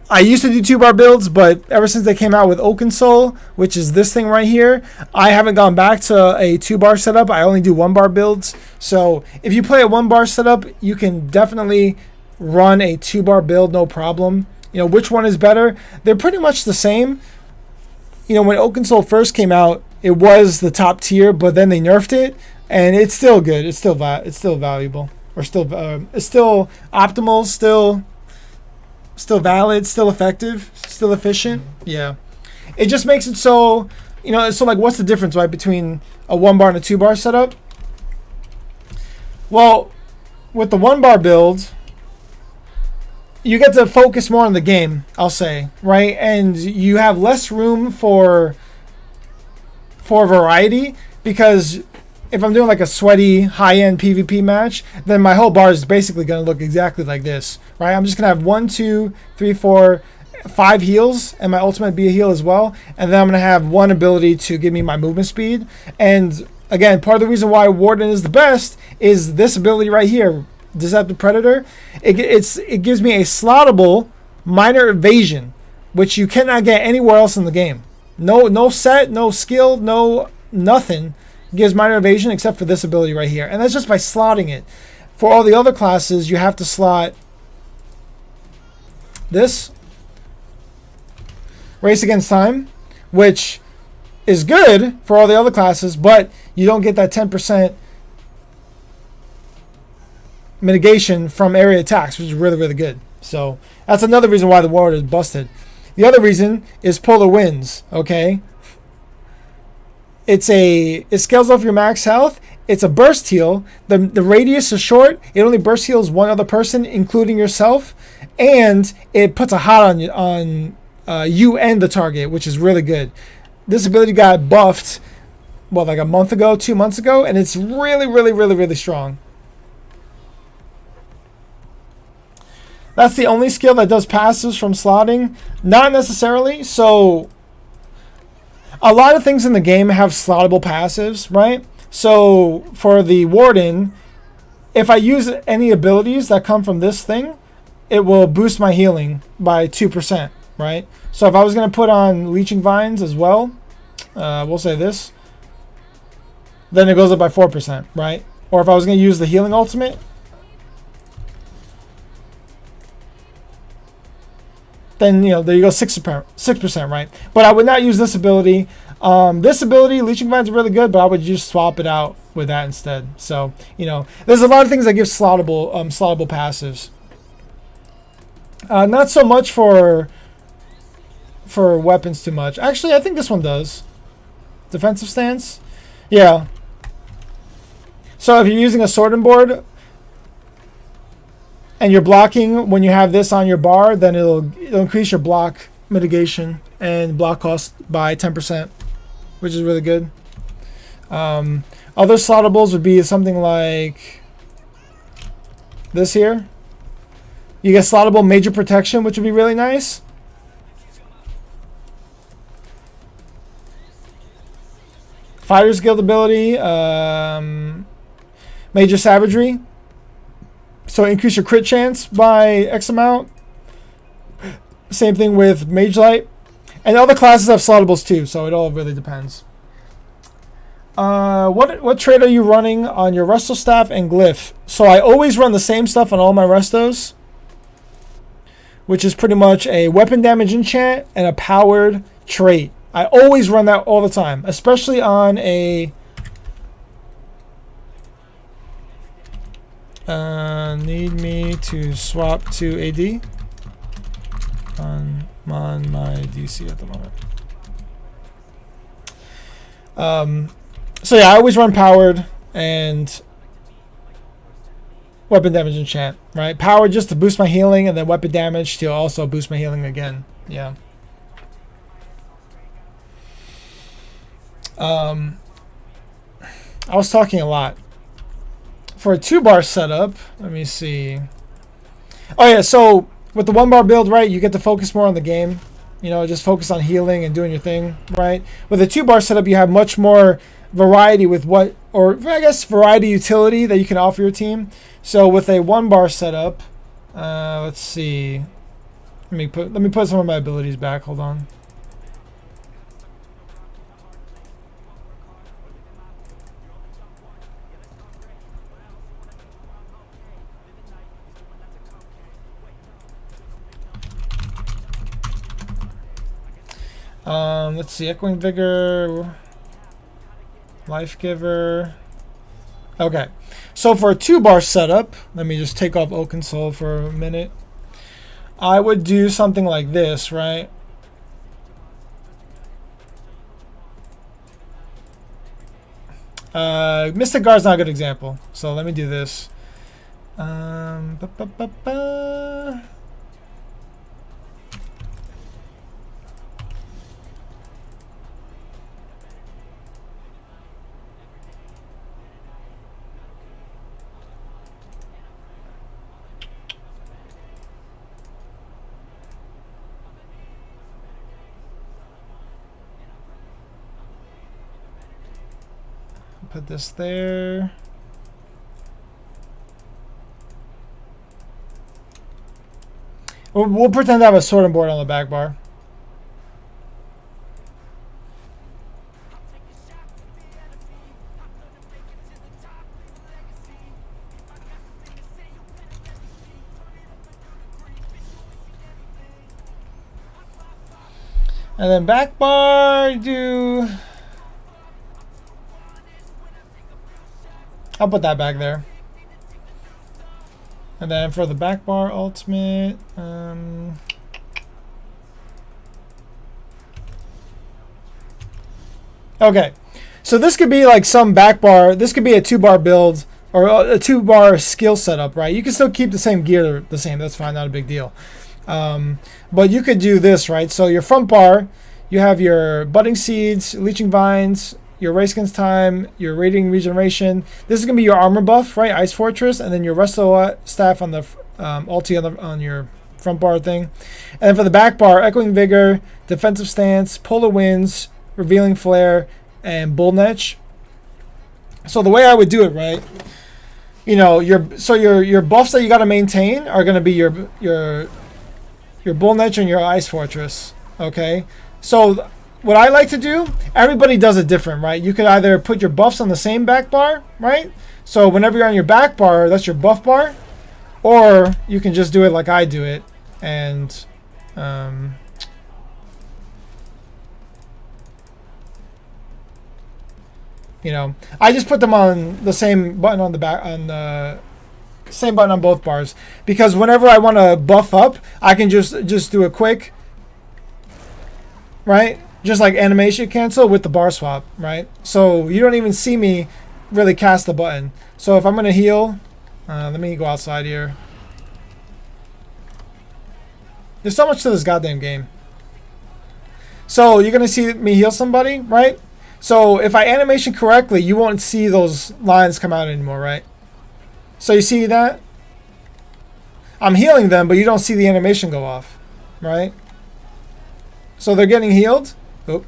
I used to do 2-bar builds, but ever since they came out with Oaken Soul, which is this thing right here, I haven't gone back to a 2-bar setup. I only do 1-bar builds. So if you play a 1-bar setup, you can definitely run a 2-bar build, no problem. Which one is better? They're pretty much the same. When Oaken Soul first came out, it was the top tier, but then they nerfed it, and it's still good. It's still valuable, or it's still optimal, still valid, still effective, still efficient. Yeah, it just makes it so So like, what's the difference, right, between a 1-bar and a 2-bar setup? Well, with the 1-bar build, you get to focus more on the game, I'll say, right? And you have less room for variety, because if I'm doing like a sweaty high-end PvP match, then my whole bar is basically going to look exactly like this, right? I'm just going to have 1, 2, 3, 4, 5 heals, and my ultimate be a heal as well. And then I'm going to have one ability to give me my movement speed. And again, part of the reason why Warden is the best is this ability right here, Deceptive Predator. It gives me a slottable minor evasion, which you cannot get anywhere else in the game. No set, no skill, no nothing gives minor evasion except for this ability right here, and that's just by slotting it. For all the other classes, you have to slot this Race Against Time, which is good for all the other classes, but you don't get that 10% mitigation from area attacks, which is really, really good. So that's another reason why the Warden is busted. The other reason is Polar Winds, okay? It scales off your max health. It's a burst heal. The radius is short. It only burst heals one other person, including yourself. And it puts a hot on you and the target, which is really good. This ability got buffed, like a month ago, 2 months ago, and it's really, really, really, really strong. That's the only skill that does passives from slotting. Not necessarily. So a lot of things in the game have slottable passives, right? So for the Warden, if I use any abilities that come from this thing, it will boost my healing by 2%, right? So if I was going to put on Leeching Vines as well, we'll say this. then it goes up by 4%, right? Or if I was going to use the healing ultimate, then, you know, there you go, 6%, right? But I would not use this ability. This ability, Leeching Vines, are really good, but I would just swap it out with that instead. So, you know, there's a lot of things that give slottable passives. Not so much for weapons too much. Actually, I think this one does. Defensive stance? Yeah. So if you're using a sorting board and you're blocking when you have this on your bar, then it'll increase your block mitigation and block cost by 10%, which is really good. Other slottables would be something like this here. You get slottable major protection, which would be really nice. Fighter's Guild ability, major savagery. So increase your crit chance by X amount. Same thing with Mage Light. And other classes have slottables too, so it all really depends. What trait are you running on your Resto Staff and Glyph? So I always run the same stuff on all my Restos, which is pretty much a weapon damage enchant and a powered trait. I always run that all the time, especially on a... need me to swap to AD on my DC at the moment. So yeah, I always run powered and weapon damage enchant, right? Powered just to boost my healing, and then weapon damage to also boost my healing again. Yeah. I was talking a lot. For a 2-bar setup, let me see. Oh yeah, so with the 1-bar build, right, you get to focus more on the game. You know, just focus on healing and doing your thing, right? With a 2-bar setup, you have much more variety with what, or I guess variety utility that you can offer your team. So with a 1-bar setup, let's see. Let me put some of my abilities back. Hold on. Let's see, Echoing Vigor, Life Giver. Okay, so for a 2-bar setup, let me just take off Oaken Soul for a minute. I would do something like this, right? Mystic Guard's not a good example, so let me do this. Put this there. We'll pretend to have a sorting board on the back bar. And then back bar, do... I'll put that back there. And then for the back bar ultimate, okay. So this could be like some back bar. This could be a 2-bar build or a 2-bar skill setup, right? You can still keep the same gear the same. That's fine, not a big deal. But you could do this, right? So your front bar, you have your Budding Seeds, Leeching Vines, your Race Against Time, your Radiating Regeneration. This is going to be your armor buff, right? Ice Fortress, and then your Resto Staff on the ulti on your front bar thing. And then for the back bar, Echoing Vigor, Defensive Stance, Polar Winds, Revealing Flare, and Bull Netch. So the way I would do it, right? You know, your buffs that you got to maintain are going to be your Bull Netch and your Ice Fortress. Okay, so what I like to do, everybody does it different, right? You could either put your buffs on the same back bar, right? So whenever you're on your back bar, that's your buff bar. Or you can just do it like I do it. And you know, I just put them on the same button on the back, on the same button on both bars, because whenever I want to buff up, I can just do a quick, right? Just like animation cancel with the bar swap, right? So you don't even see me really cast the button. So if I'm gonna heal, let me go outside here. There's so much to this goddamn game. So you're gonna see me heal somebody, right? So if I animation correctly, you won't see those lines come out anymore, right? So you see that? I'm healing them, but you don't see the animation go off, right? So they're getting healed. Oop.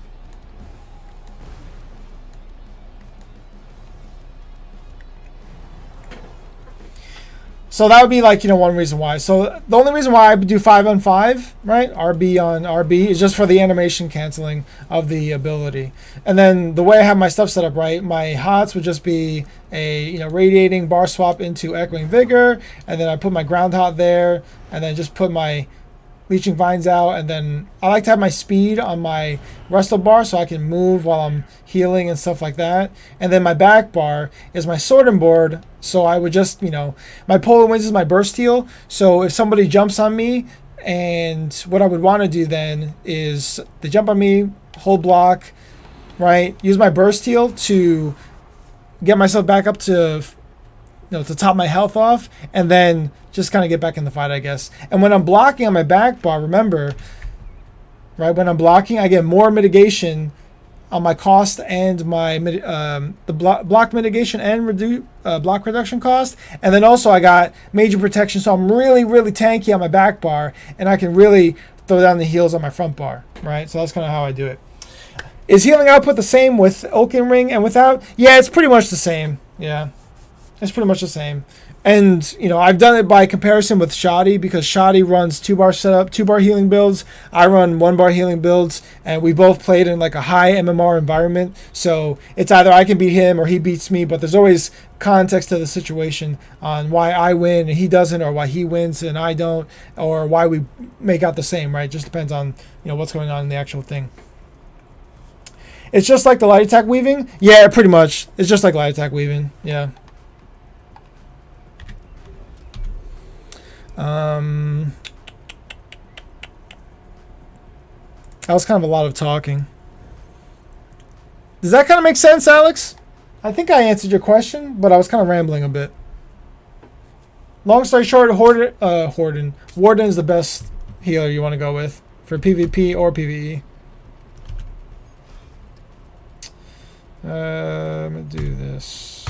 So that would be like, one reason why. So the only reason why I do 5 on 5, right? RB on RB is just for the animation canceling of the ability. And then the way I have my stuff set up, right? My HOTS would just be a, radiating bar swap into Echoing Vigor. And then I put my ground hot there. And then just put my Leeching Vines out, and then I like to have my speed on my wrestle bar so I can move while I'm healing and stuff like that. And then my back bar is my sorting board, so I would just, my Polar Winds is my burst heal. So if somebody jumps on me, and what I would want to do then is they jump on me, hold block, right? Use my burst heal to get myself back up to, to top my health off, and then just kind of get back in the fight, I guess. And when I'm blocking on my back bar, remember, right, when I'm blocking, I get more mitigation on my cost and my block mitigation and block reduction cost. And then also I got major protection, so I'm really, really tanky on my back bar, and I can really throw down the heals on my front bar, right? So that's kind of how I do it. Is healing output the same with Oaken Ring and without? Yeah, it's pretty much the same. Yeah. It's pretty much the same. And, I've done it by comparison with Shoddy, because Shoddy runs 2-bar setup, 2-bar healing builds. I run 1-bar healing builds, and we both played in like a high MMR environment. So it's either I can beat him or he beats me, but there's always context to the situation on why I win and he doesn't, or why he wins and I don't, or why we make out the same, right? It just depends on, what's going on in the actual thing. It's just like the light attack weaving? Yeah, pretty much. It's just like light attack weaving, yeah. That was kind of a lot of talking. Does that kind of make sense, Alex? I think I answered your question, but I was kind of rambling a bit. Long story short, Warden is the best healer you want to go with for PvP or PvE. I'm going to do this.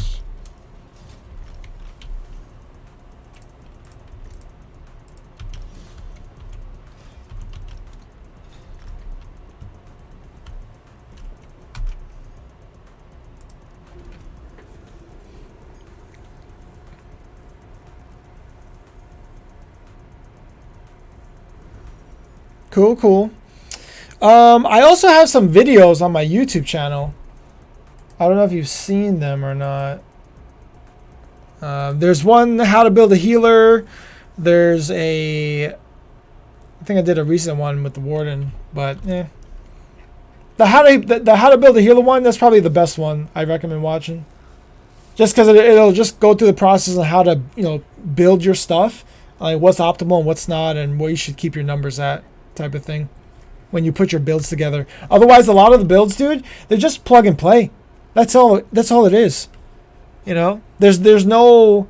Cool. I also have some videos on my YouTube channel. I don't know if you've seen them or not. There's one, how to build a healer. There's I think I did a recent one with the Warden, but the how to build a healer one, that's probably the best one I recommend watching. Just because it'll just go through the process of how to build your stuff, like what's optimal and what's not, and where you should keep your numbers at, type of thing, when you put your builds together. Otherwise, a lot of the builds, dude, they're just plug and play. That's all it is. There's no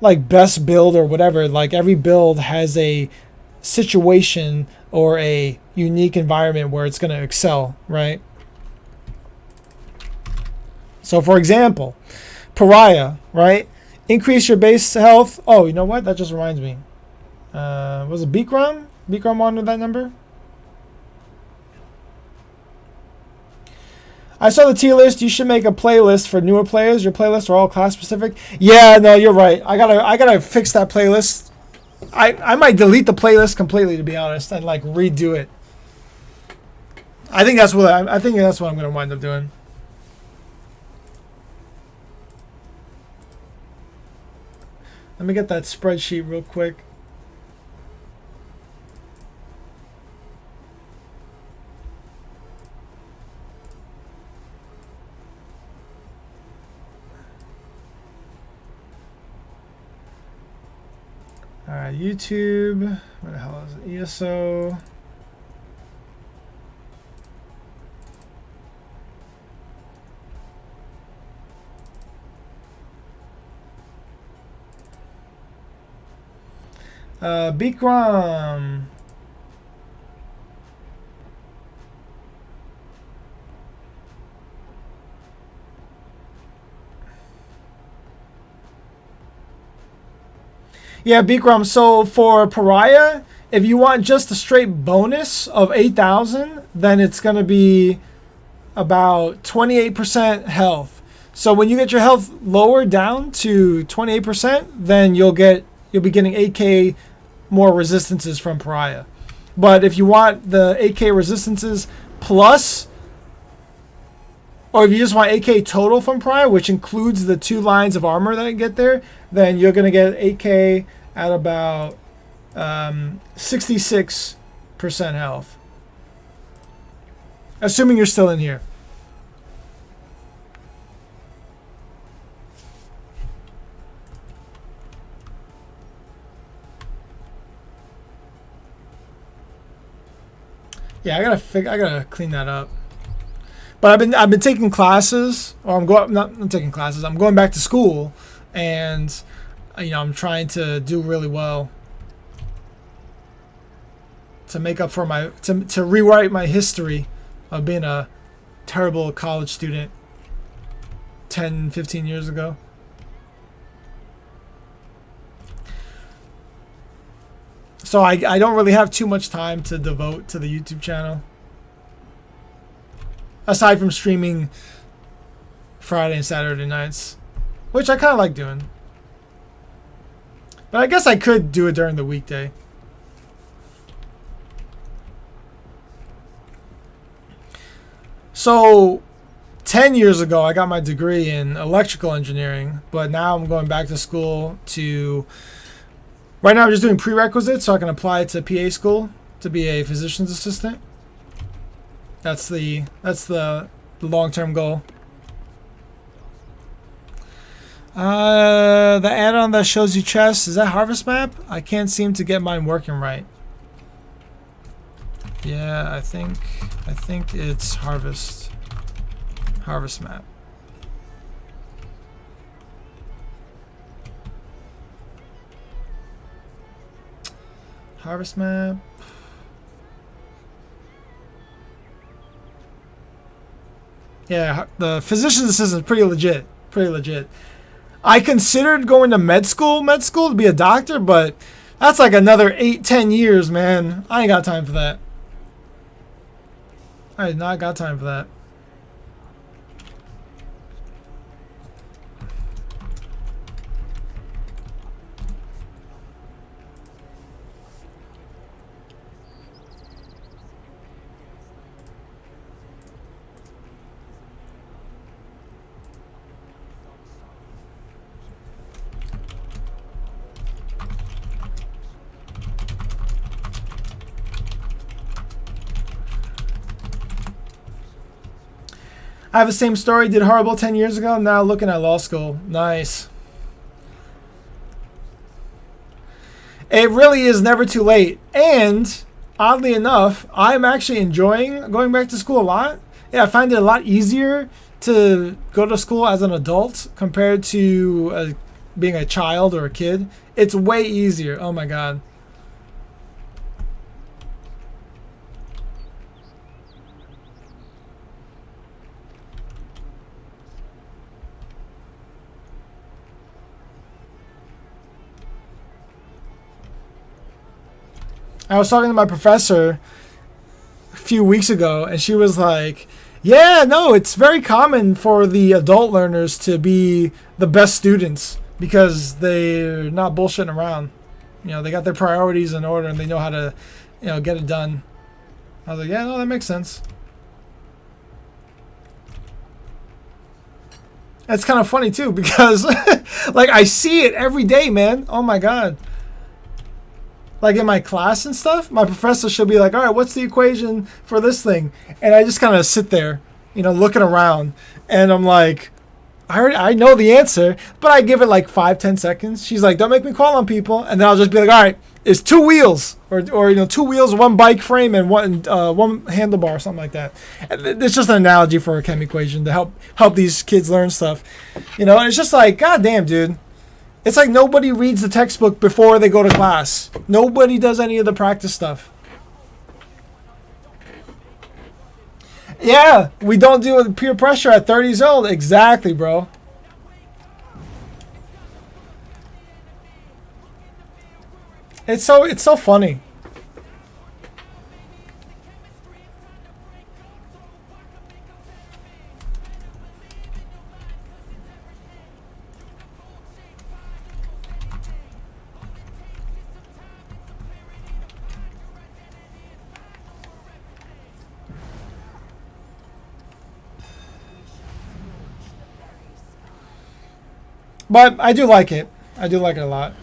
like best build or whatever. Like every build has a situation or a unique environment where it's going to excel, right? So for example, Pariah, right? Increase your base health. Oh, you know what? That just reminds me. Was it Bikram? Bikram wanted that number? I saw the tier list. You should make a playlist for newer players. Your playlists are all class specific. Yeah, no, you're right. I gotta fix that playlist. I might delete the playlist completely, to be honest, and like redo it. I think that's what I think that's what I'm gonna wind up doing. Let me get that spreadsheet real quick. All right, YouTube. What the hell is it? ESO. Bikram. Yeah, Bikram. So for Pariah, if you want just a straight bonus of 8,000, then it's going to be about 28% health. So when you get your health lowered down to 28%, then you'll be getting 8k more resistances from Pariah. But if you want the 8k resistances plus, or if you just want 8k total from Pariah, which includes the 2 lines of armor that you get there, then you're going to get 8k at about 66% health. Assuming you're still in here. Yeah, I gotta clean that up. But I've been taking classes, or I'm going not taking classes. I'm going back to school, and I'm trying to do really well to make up for to rewrite my history of being a terrible college student 10, 15 years ago. So I don't really have too much time to devote to the YouTube channel. Aside from streaming Friday and Saturday nights, which I kind of like doing. But I guess I could do it during the weekday. So 10 years ago, I got my degree in electrical engineering, but now I'm going back to school to... Right now I'm just doing prerequisites so I can apply to PA school to be a physician's assistant. That's the long-term goal. The add-on that shows you chests, is that Harvest Map? I can't seem to get mine working right. Yeah, I think it's Harvest Map. Harvest Map. Yeah, the physician's assistant is pretty legit. Pretty legit. I considered going to med school to be a doctor, but that's like another 8-10 years, man. I ain't got time for that. I did not got time for that. I have the same story. Did horrible 10 years ago. Now looking at law school. Nice. It really is never too late. And oddly enough, I'm actually enjoying going back to school a lot. Yeah, I find it a lot easier to go to school as an adult compared to being a child or a kid. It's way easier. Oh my God. I was talking to my professor a few weeks ago, and she was like, yeah, no, it's very common for the adult learners to be the best students because they're not bullshitting around. They got their priorities in order and they know how to, get it done. I was like, yeah, no, that makes sense. That's kind of funny too because like I see it every day, man. Oh my god. Like in my class and stuff, my professor should be like, all right, what's the equation for this thing? And I just kind of sit there, looking around, and I'm like, I know the answer, but I give it like 5-10 seconds. She's like, don't make me call on people. And then I'll just be like, all right, it's 2 wheels or 2 wheels, 1 bike frame and one handlebar or something like that. And it's just an analogy for a chem equation to help these kids learn stuff. And it's just like, God damn, dude. It's like nobody reads the textbook before they go to class. Nobody does any of the practice stuff. Yeah, we don't deal with peer pressure at 30 years old. Exactly, bro. It's so funny. But I do like it. I do like it a lot.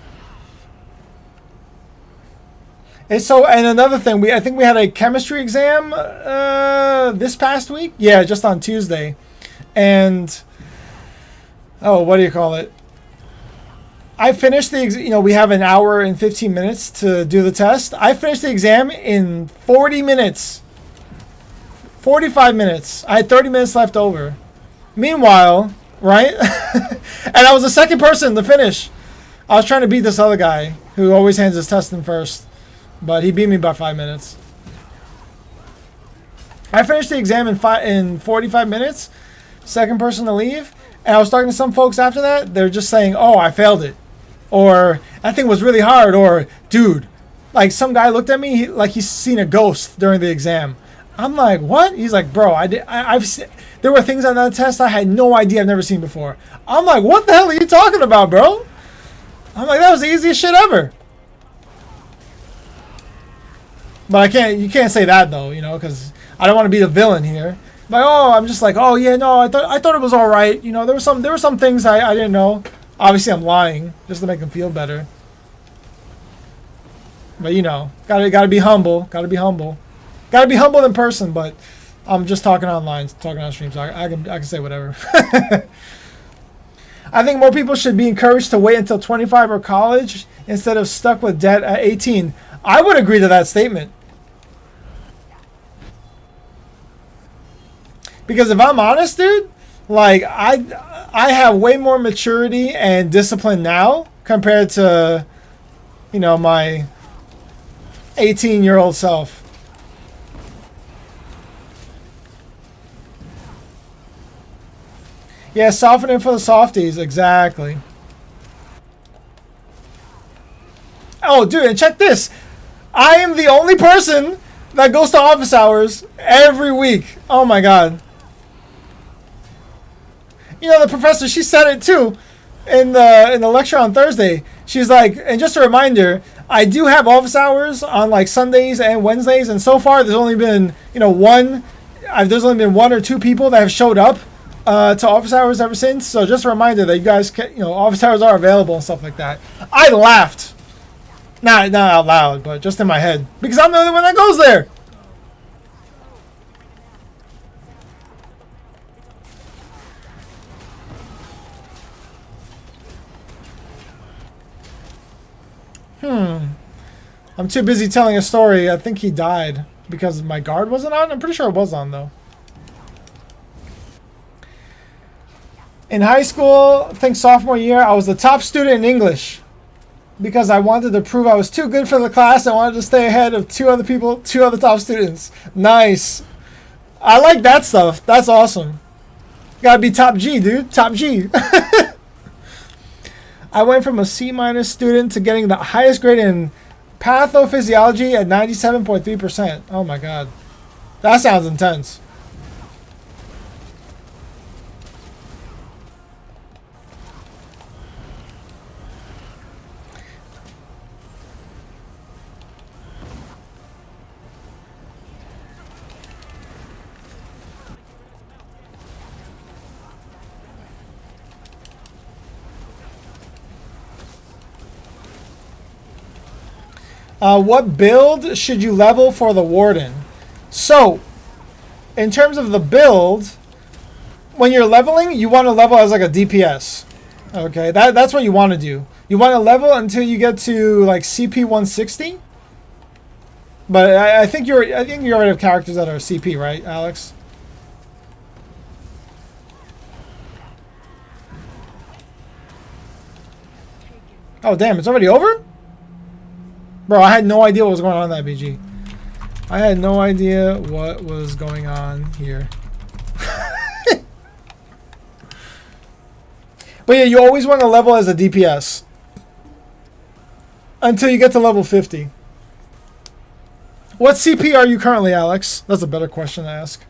And another thing, I think we had a chemistry exam this past week. Yeah, just on Tuesday. And what do you call it? I finished we have an hour and 15 minutes to do the test. I finished the exam in 40 minutes. 45 minutes. I had 30 minutes left over. Meanwhile, right? And I was the second person to finish. I was trying to beat this other guy who always hands his test in first, but he beat me by 5 minutes. I finished the exam in 45 minutes, second person to leave, and I was talking to some folks after that. They're just saying, "Oh, I failed it," or "That thing was really hard," or "Dude," like some guy looked at me like he's seen a ghost during the exam. I'm like, "What?" He's like, "Bro, there were things on that test I had no idea I've never seen before." I'm like, "What the hell are you talking about, bro?" I'm like, "That was the easiest shit ever." But you can't say that though, because I don't want to be the villain here. But I'm just like, "Oh yeah, no, I thought it was all right." There were some things I didn't know. Obviously, I'm lying just to make them feel better. But gotta be humble. Gotta be humble. Gotta be humble in person. But I'm just talking online, talking on stream, so I can say whatever. I think more people should be encouraged to wait until 25 or college instead of stuck with debt at 18. I would agree to that statement. Because if I'm honest, dude, like I have way more maturity and discipline now compared to, my 18-year-old self. Yeah, softening for the softies, exactly. Oh, dude, and check this. I am the only person that goes to office hours every week. Oh my god. The professor, she said it too in the lecture on Thursday. She's like, and just a reminder, I do have office hours on like Sundays and Wednesdays, and so far there's only been there's only been 1 or 2 people that have showed up to office hours ever since. So just a reminder that you guys can, office hours are available and stuff like that. I laughed, not out loud, but just in my head because I'm the only one that goes there. I'm too busy telling a story. I think he died because my guard wasn't on. I'm pretty sure it was on, though. In high school, I think sophomore year, I was the top student in English because I wanted to prove I was too good for the class. I wanted to stay ahead of 2 other top students. Nice. I like that stuff. That's awesome. Gotta be top G, dude. Top G. I went from a C- student to getting the highest grade in pathophysiology at 97.3%. Oh my god. That sounds intense. What build should you level for the Warden? So, in terms of the build, when you're leveling, you want to level as like a DPS. Okay, that's what you want to do. You want to level until you get to like CP 160. But I think you already have characters that are CP, right, Alex? Oh damn, it's already over? Bro, I had no idea what was going on in that BG. I had no idea what was going on here. But yeah, you always want to level as a DPS until you get to level 50. What CP are you currently, Alex? That's a better question to ask.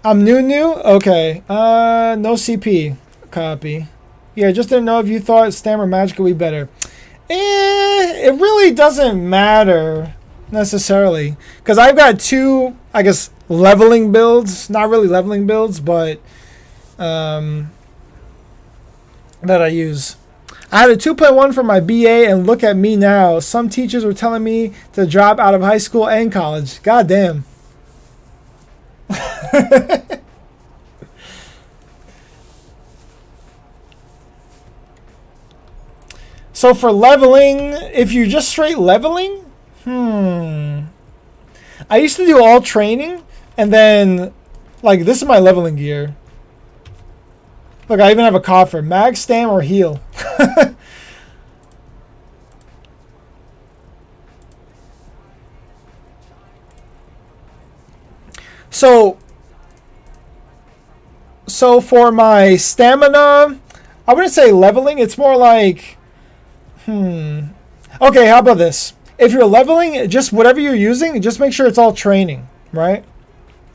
I'm new. Okay. No CP. Copy. Yeah, just didn't know if you thought Stam or Magic would be better. It really doesn't matter necessarily, because I've got two, I guess, leveling builds. Not really leveling builds, but that I use. I had a 2.1 for my BA, and look at me now. Some teachers were telling me to drop out of high school and college. God damn. So for leveling, if you're just straight leveling, I used to do all training, and then, like, this is my leveling gear. Look, I even have a coffer. Mag, stam, or heal. So for my stamina, I wouldn't say leveling. It's more like, okay, how about this? If you're leveling, just whatever you're using, just make sure it's all training, right?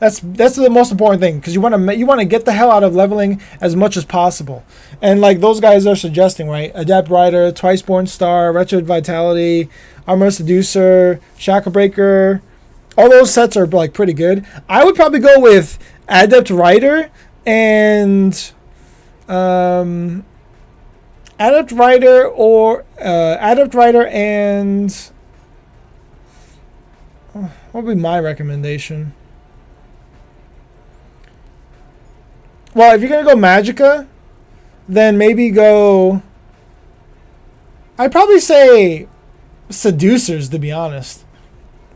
That's the most important thing, because you want to get the hell out of leveling as much as possible. And like those guys are suggesting, right? Adept Rider, Twiceborn Star, Wretched Vitality, Armor Seducer, Shackle Breaker. All those sets are like pretty good. I would probably go with Adept Rider and Adept Rider and what would be my recommendation? Well, if you're gonna go Magicka, then maybe go. I'd probably say Seducers, to be honest.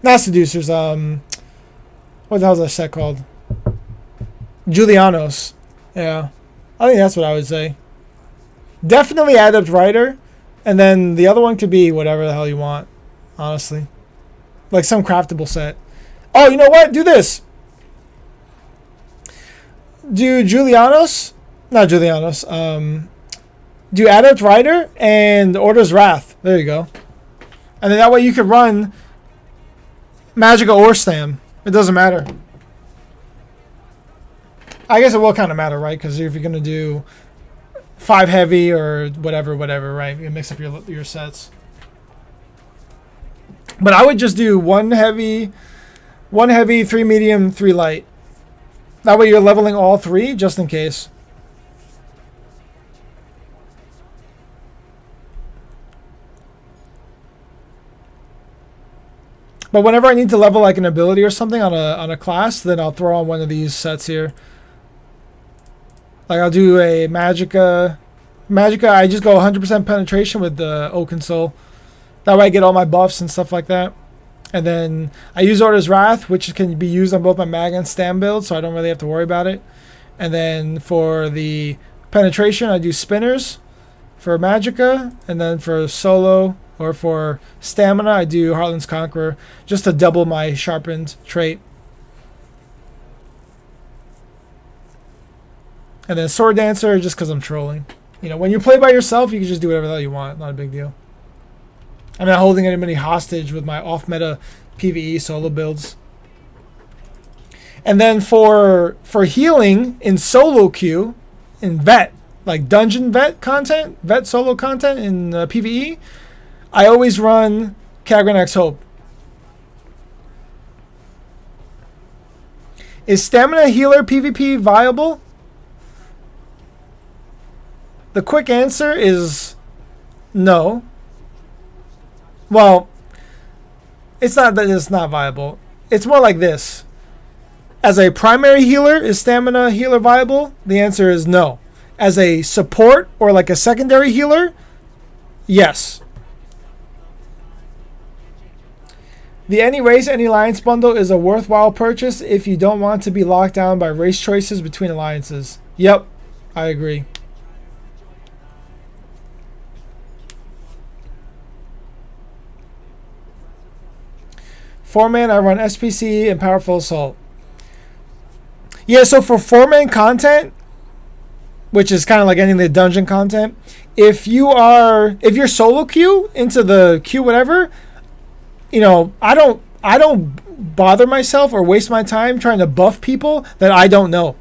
Not Seducers. What the hell is that set called? Julianos. Yeah, I think that's what I would say. Definitely Adept Rider, and then the other one could be whatever the hell you want. Honestly, like some craftable set. Oh, you know what? Do this. Do Julianos, not Julianos. Do Adept Rider and Order's Wrath. There you go. And then that way you could run Magicka or Stam. It doesn't matter. I guess it will kind of matter, right? Because if you're gonna do 5 heavy or whatever, right? You mix up your sets. But I would just do 1 heavy, 3 medium, 3 light. That way you're leveling all 3 just in case. But whenever I need to level like an ability or something on a class, then I'll throw on one of these sets here. Like I'll do a Magicka. I just go 100% penetration with the Oaken Soul. That way I get all my buffs and stuff like that. And then I use Order's Wrath, which can be used on both my Mag and Stam builds, so I don't really have to worry about it. And then for the penetration, I do Spinners for Magicka. And then for solo or for stamina, I do Heartland's Conqueror, just to double my sharpened trait. And then Sword Dancer, just because I'm trolling. You know, when you play by yourself, you can just do whatever the hell you want. Not a big deal. I'm not holding anybody hostage with my off-meta PvE solo builds. And then for healing in solo queue, in vet, like dungeon vet content, vet solo content in PvE, I always run Kagran X Hope. Is stamina healer PvP viable? The quick answer is no. Well, it's not that it's not viable. It's more like this. As a primary healer, is stamina healer viable? The answer is no. As a support or like a secondary healer, yes. The Any Race, Any Alliance bundle is a worthwhile purchase if you don't want to be locked down by race choices between alliances. Yep, I agree. Four-man, I run SPC and Powerful Assault. Yeah, so for four-man content, which is kind of like any of the dungeon content, if you're solo queue into the queue whatever, you know, I don't bother myself or waste my time trying to buff people that I don't know.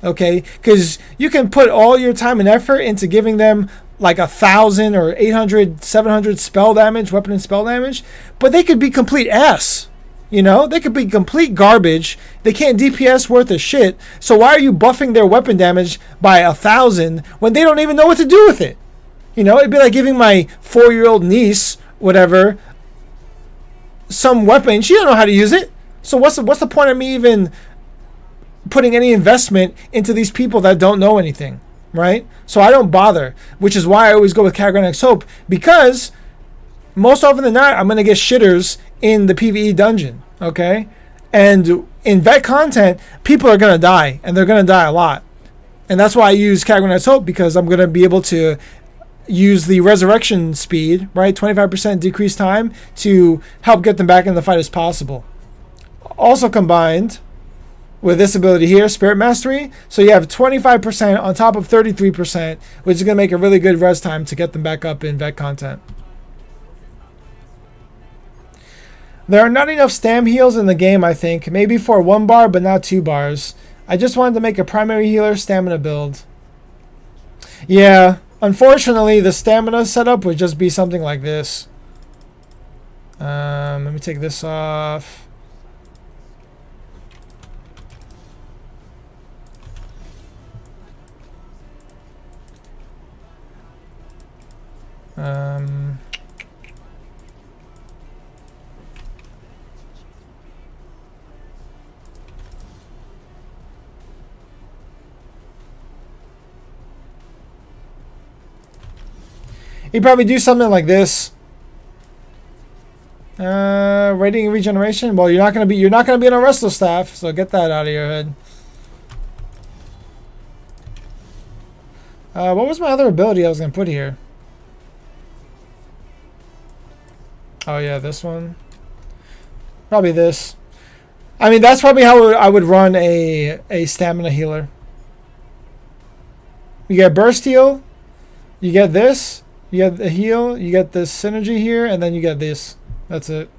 Okay? Because you can put all your time and effort into giving them like 1,000 or 800, 700 spell damage, weapon and spell damage, but they could be complete ass. You know, they could be complete garbage. They can't DPS worth a shit. So why are you buffing their weapon damage by 1,000 when they don't even know what to do with it? You know, it'd be like giving my 4-year-old niece, whatever, some weapon. She don't know how to use it. So what's the point of me even putting any investment into these people that don't know anything, right? So I don't bother, which is why I always go with Kagran X Hope, because most often than not, I'm going to get shitters in the PvE dungeon, okay? And in vet content, people are going to die, and they're going to die a lot. And that's why I use Kagran X Hope, because I'm going to be able to use the resurrection speed, right? 25% decreased time to help get them back in the fight as possible. Also combined with this ability here, Spirit Mastery, so you have 25% on top of 33%, which is going to make a really good res time to get them back up in vet content. There are not enough stam heals in the game, I think. Maybe for 1 bar, but not 2 bars. I just wanted to make a primary healer stamina build. Yeah, unfortunately, the stamina setup would just be something like this. Let me take this off. You'd probably do something like this. Rating and regeneration. Well, you're not gonna be on a wrestler staff, so get that out of your head. What was my other ability I was gonna put here? Oh yeah, this one. Probably this. I mean, that's probably how I would run a stamina healer. You get burst heal. You get this. You get the heal, you get this synergy here, and then you get this. That's it.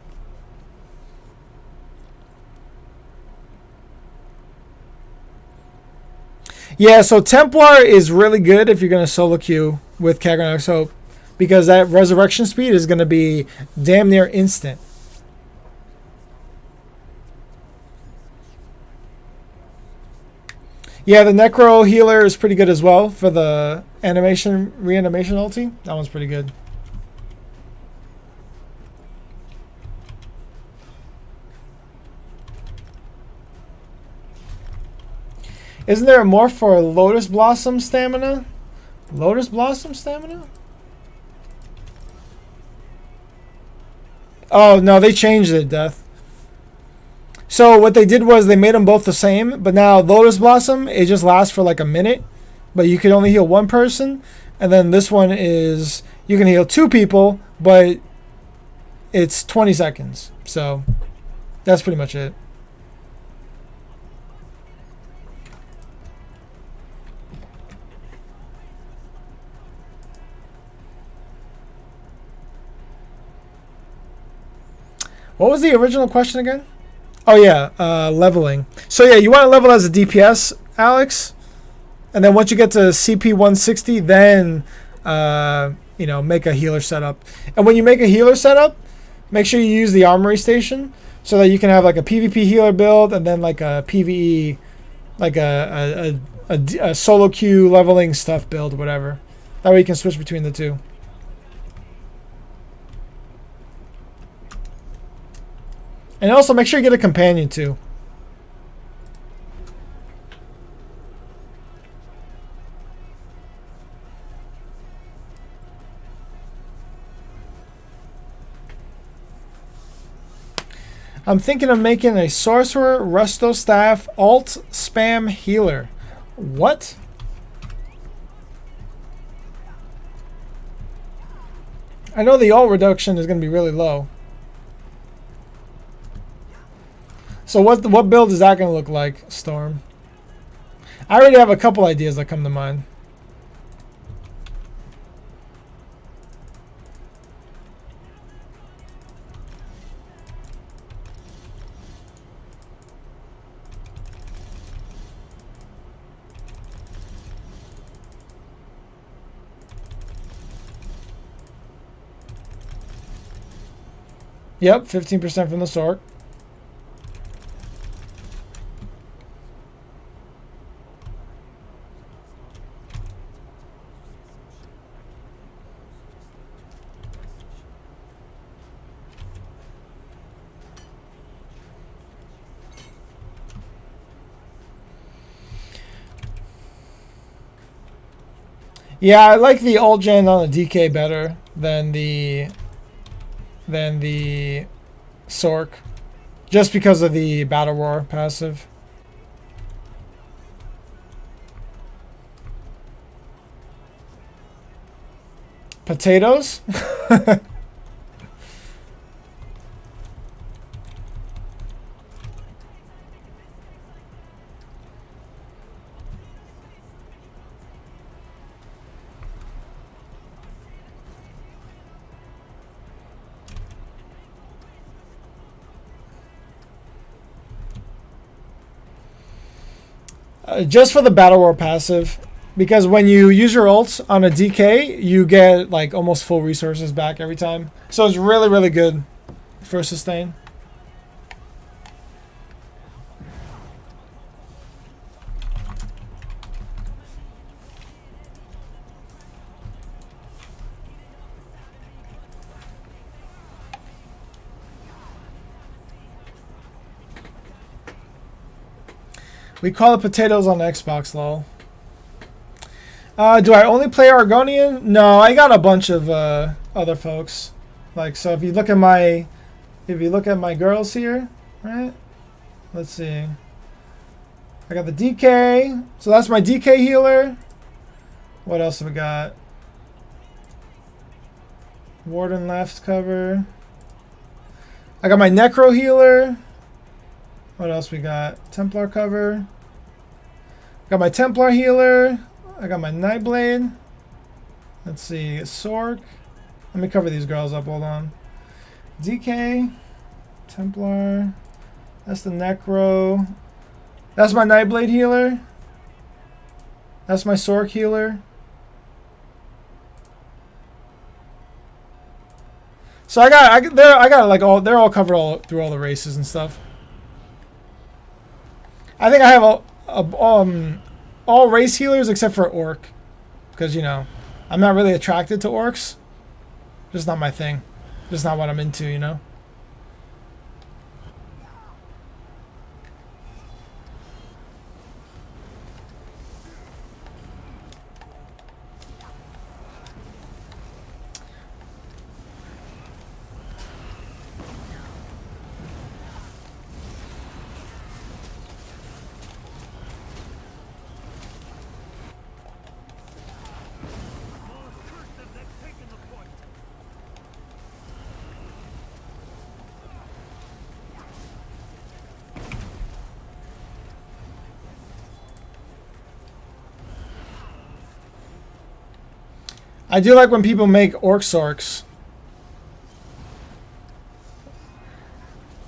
Yeah, so Templar is really good if you're going to solo queue with Kagran X Hope, because that resurrection speed is going to be damn near instant. Yeah, the Necro healer is pretty good as well for the reanimation ulti. That one's pretty good. Isn't there a morph for Lotus Blossom stamina? Lotus Blossom stamina? Oh, no, they changed it, Death. So what they did was they made them both the same, but now Lotus Blossom, it just lasts for like a minute, but you can only heal 1 person. And then this one is, you can heal 2 people, but it's 20 seconds. So that's pretty much it. What was the original question again? Oh yeah, leveling. So yeah, you want to level as a DPS, Alex, and then once you get to CP 160, then make a healer setup. And when you make a healer setup, make sure you use the armory station so that you can have like a PvP healer build and then like a PvE, like a solo queue leveling stuff build, whatever. That way you can switch between the two. And also make sure you get a companion too. I'm thinking of making a sorcerer, resto staff, alt, spam, healer. What? I know the alt reduction is going to be really low. So what build is that going to look like, Storm? I already have a couple ideas that come to mind. Yep, 15% from the Sork. Yeah, I like the alt gen on the DK better than the Sork, just because of the Battle Roar passive. Potatoes? Just for the Battle Roar passive, because when you use your ults on a DK, you get like almost full resources back every time. So it's really, really good for sustain. We call it potatoes on Xbox, lol. Do I only play Argonian? No, I got a bunch of other folks. Like, so if you look at my girls here, right? Let's see. I got the DK. So that's my DK healer. What else have we got? Warden left cover. I got my Necro healer. What else we got? Templar cover. Got my Templar healer. I got my Nightblade. Let's see. Sork. Let me cover these girls up. Hold on. DK. Templar. That's the Necro. That's my Nightblade healer. That's my Sork healer. So I got like all, they're all covered through all the races and stuff. I think I have all race healers except for Orc, because I'm not really attracted to orcs. Just not my thing. Just not what I'm into, I do like when people make orc sorks.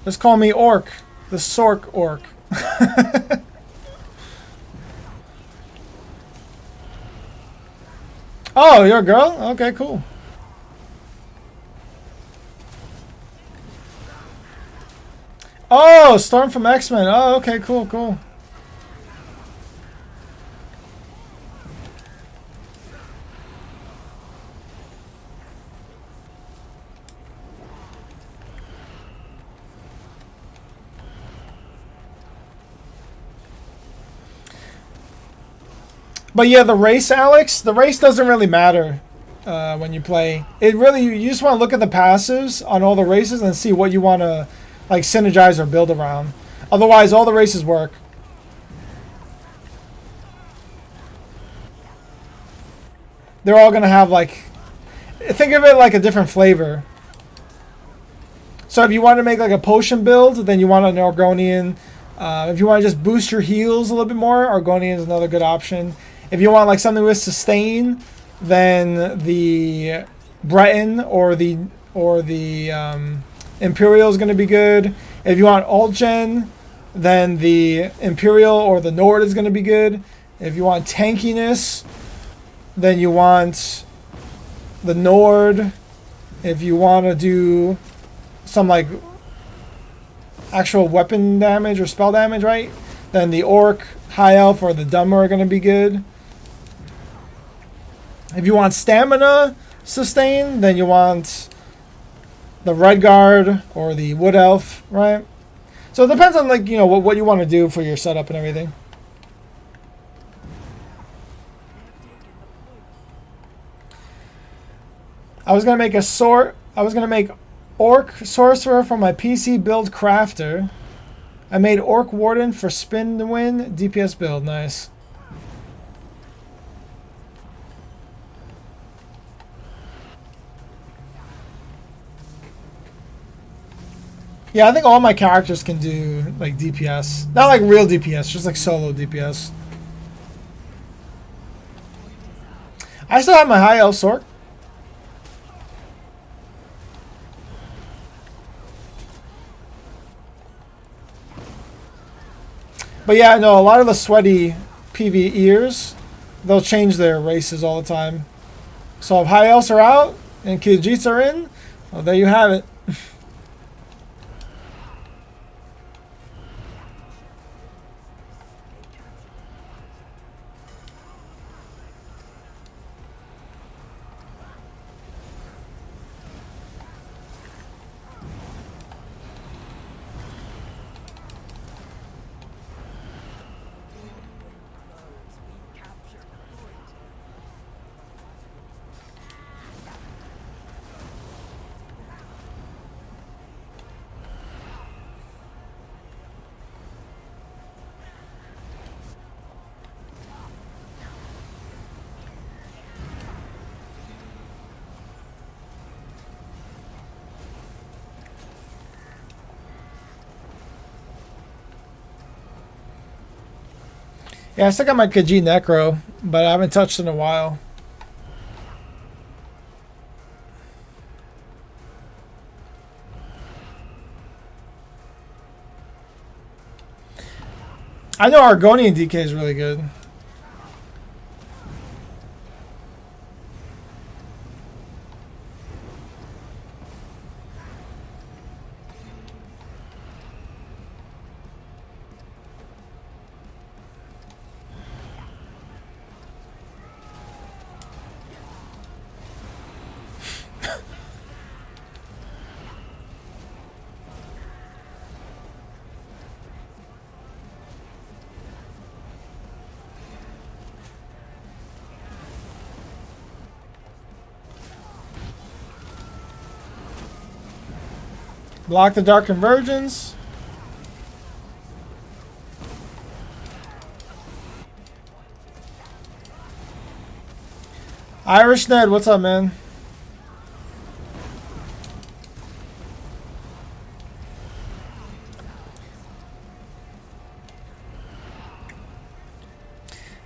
Just call me Orc. The Sork Orc. Oh, you're a girl? Okay, cool. Oh, Storm from X-Men. Oh, okay, cool, cool. But yeah, the race, Alex, the race doesn't really matter when you play. It really, you just want to look at the passives on all the races and see what you want to like synergize or build around. Otherwise, all the races work. They're all going to have like, think of it like a different flavor. So if you want to make like a potion build, then you want an Argonian. If you want to just boost your heals a little bit more, Argonian is another good option. If you want like something with sustain, then the Breton or the Imperial is going to be good. If you want alt gen, then the Imperial or the Nord is going to be good. If you want tankiness, then you want the Nord. If you want to do some like actual weapon damage or spell damage, right? Then the Orc, High Elf, or the Dumber are going to be good. If you want stamina sustain, then you want the Red Guard or the Wood Elf, right? So it depends on like, you know, what you want to do for your setup and everything. I was going to make Orc Sorcerer for my PC build crafter. I made Orc Warden for spin to win DPS build. Nice. Yeah, I think all my characters can do like DPS. Not like real DPS, just like solo DPS. I still have my High Elf Sorc. But yeah, no, a lot of the sweaty PvEers, they'll change their races all the time. So if High Elves are out and Khajiits are in, well, there you have it. Yeah, I still got my Khajiit Necro, but I haven't touched it in a while. I know Argonian DK is really good. Block the Dark Convergence. Irish Ned, what's up, man?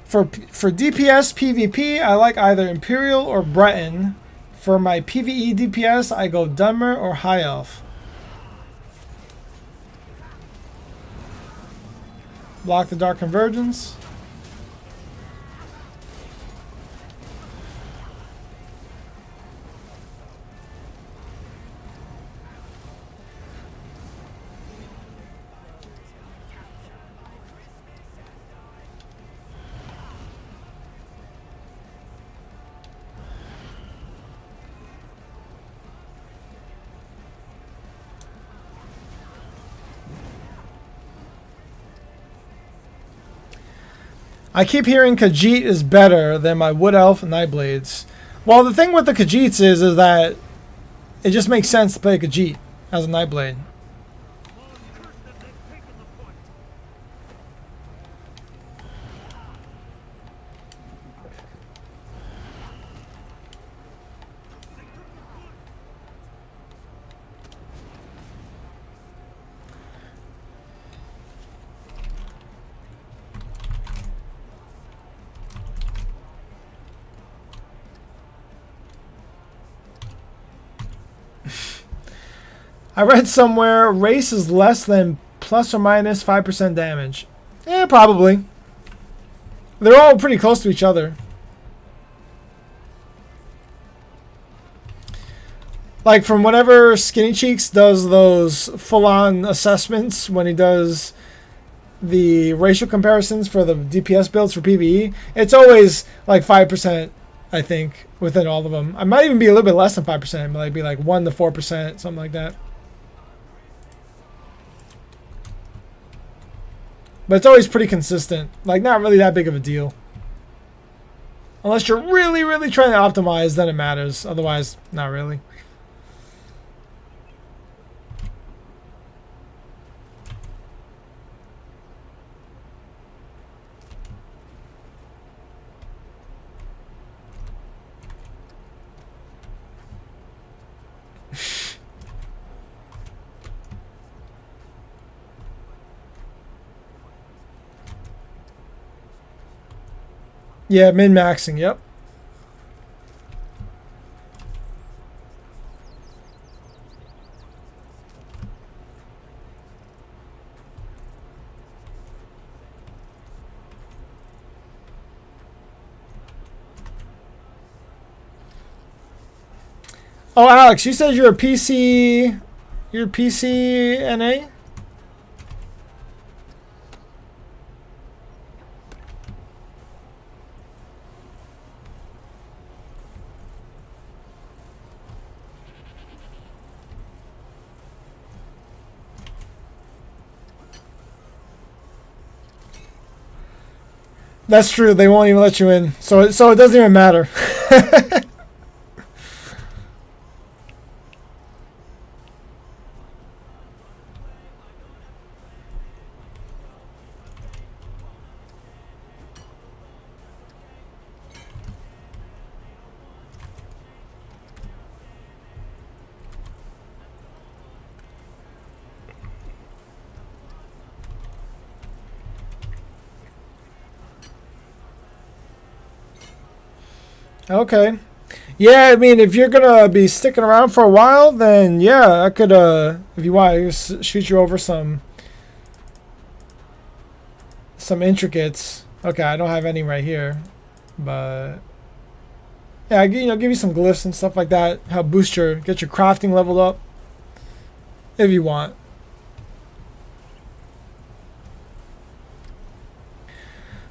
For DPS PvP, I like either Imperial or Breton. For my PvE DPS, I go Dunmer or High Elf. Block the Dark Convergence. I keep hearing Khajiit is better than my Wood Elf and Nightblades. Well, the thing with the Khajiits is that it just makes sense to play Khajiit as a Nightblade. I read somewhere race is less than plus or minus 5% damage. Yeah, probably. They're all pretty close to each other. Like from whenever Skinny Cheeks does those full-on assessments when he does the racial comparisons for the DPS builds for PvE, it's always like 5%, I think, within all of them. I might even be a little bit less than 5%. It might be like 1 to 4%, something like that. But it's always pretty consistent. Like, not really that big of a deal. Unless you're really, really trying to optimize, then it matters. Otherwise, not really. Yeah, min-maxing, yep. Oh, Alex, you said you're a PC... You're a PC NA? That's true. They won't even let you in. So it doesn't even matter. Okay. Yeah, I mean, if you're gonna be sticking around for a while, then yeah, I could, if you want, I could shoot you over some intricates. Okay, I don't have any right here, but yeah, give you some glyphs and stuff like that. Help get your crafting leveled up, if you want.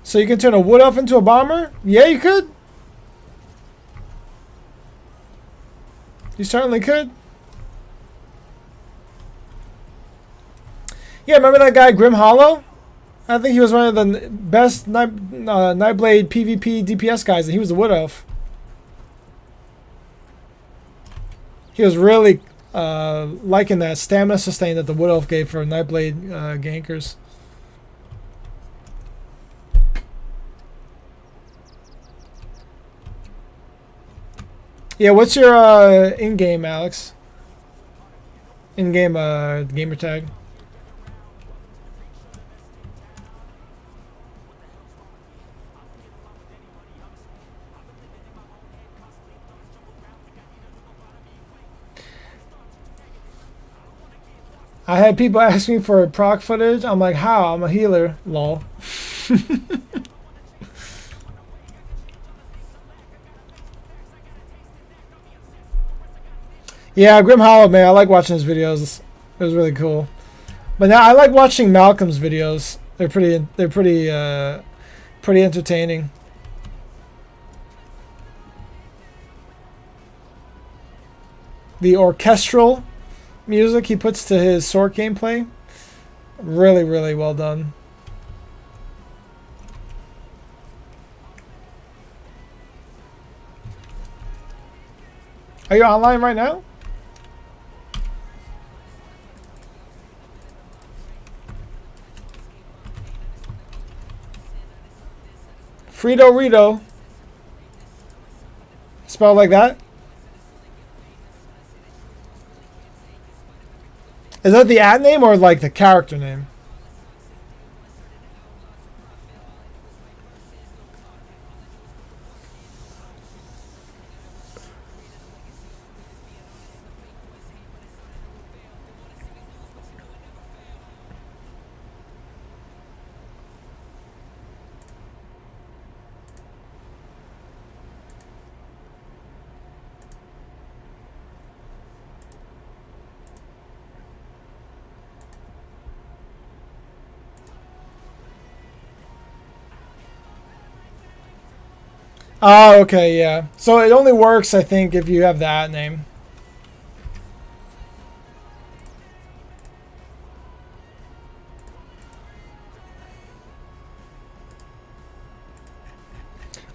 So you can turn a wood elf into a bomber? Yeah, you could. You certainly could. Yeah, remember that guy Grim Hollow? I think he was one of the best Nightblade PvP DPS guys, and he was a Wood Elf. He was really liking that stamina sustain that the Wood Elf gave for Nightblade gankers. Yeah, what's your in-game, Alex? In-game gamer tag. I had people ask me for proc footage. I'm like, how? I'm a healer. Lol. Yeah, Grim Hollow, man. I like watching his videos. It was really cool. But now I like watching Malcolm's videos. Pretty entertaining. The orchestral music he puts to his sword gameplay, really, really well done. Are you online right now? Frito Rito. Spelled like that? Is that the ad name or like the character name? Oh, okay, yeah. So it only works, I think, if you have that name.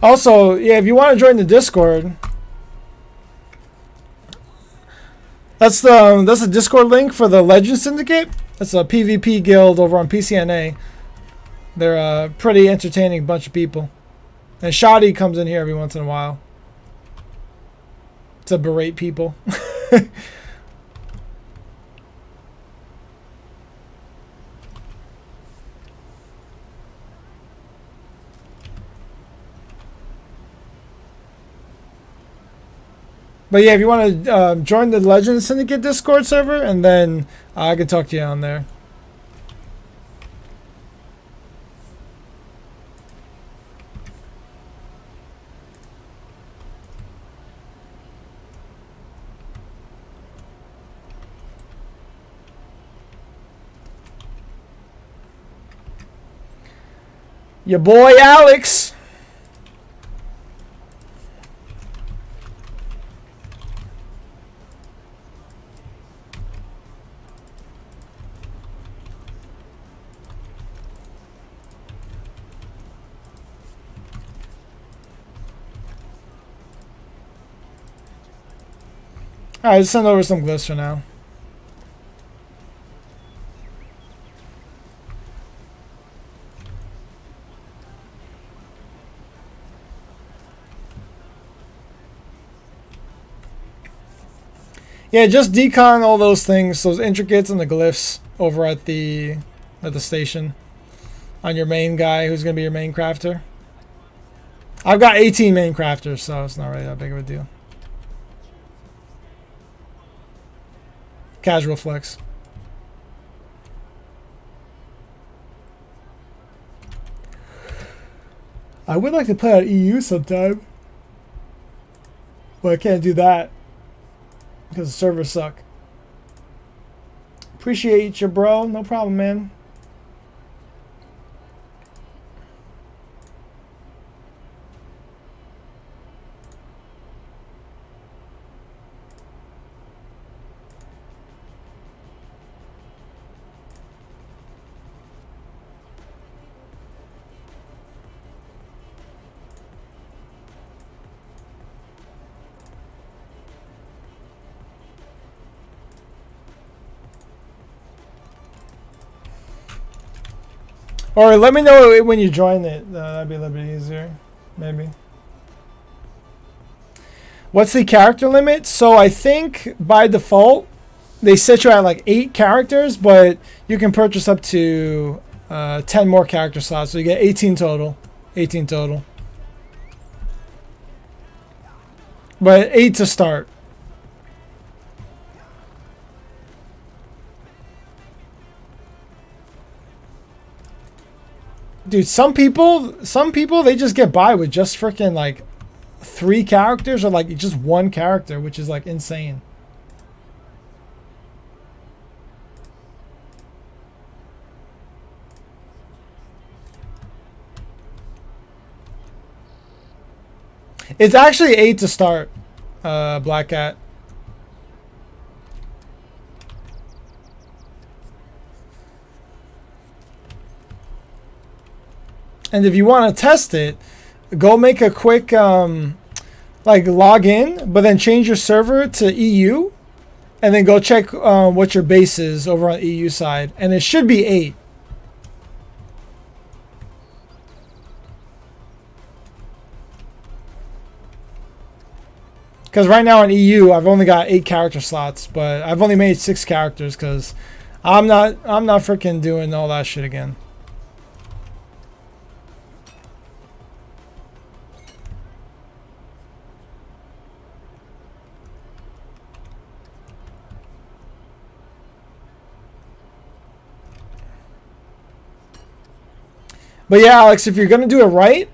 Also, yeah, if you want to join the Discord, that's the Discord link for the Legend Syndicate. That's a PvP guild over on PCNA. They're a pretty entertaining bunch of people. And Shoddy comes in here every once in a while to berate people. But yeah, if you want to join the Legends Syndicate Discord server, and then I can talk to you on there. Your boy Alex. Alright, just send over some glyphs for now. Yeah, just decon all those things, those intricates and the glyphs over at the station on your main guy who's gonna be your main crafter. I've got 18 main crafters, so it's not really that big of a deal. Casual flex. I would like to play on EU sometime, but I can't do that because the servers suck. Appreciate you, bro. No problem, man. Or let me know when you join it. That'd be a little bit easier, maybe. What's the character limit? So I think by default they set you at like 8 characters, but you can purchase up to 10 more character slots, so you get 18 total. 18 total. But 8 to start. Dude, some people, they just get by with just freaking like 3 characters or like just 1 character, which is like insane. It's actually 8 to start, Black Cat. And if you want to test it, go make a quick like log in, but then change your server to EU, and then go check what your base is over on EU side, and it should be 8. Because right now in EU, I've only got 8 character slots, but I've only made 6 characters because I'm not freaking doing all that shit again. But yeah, Alex, if you're gonna do it right,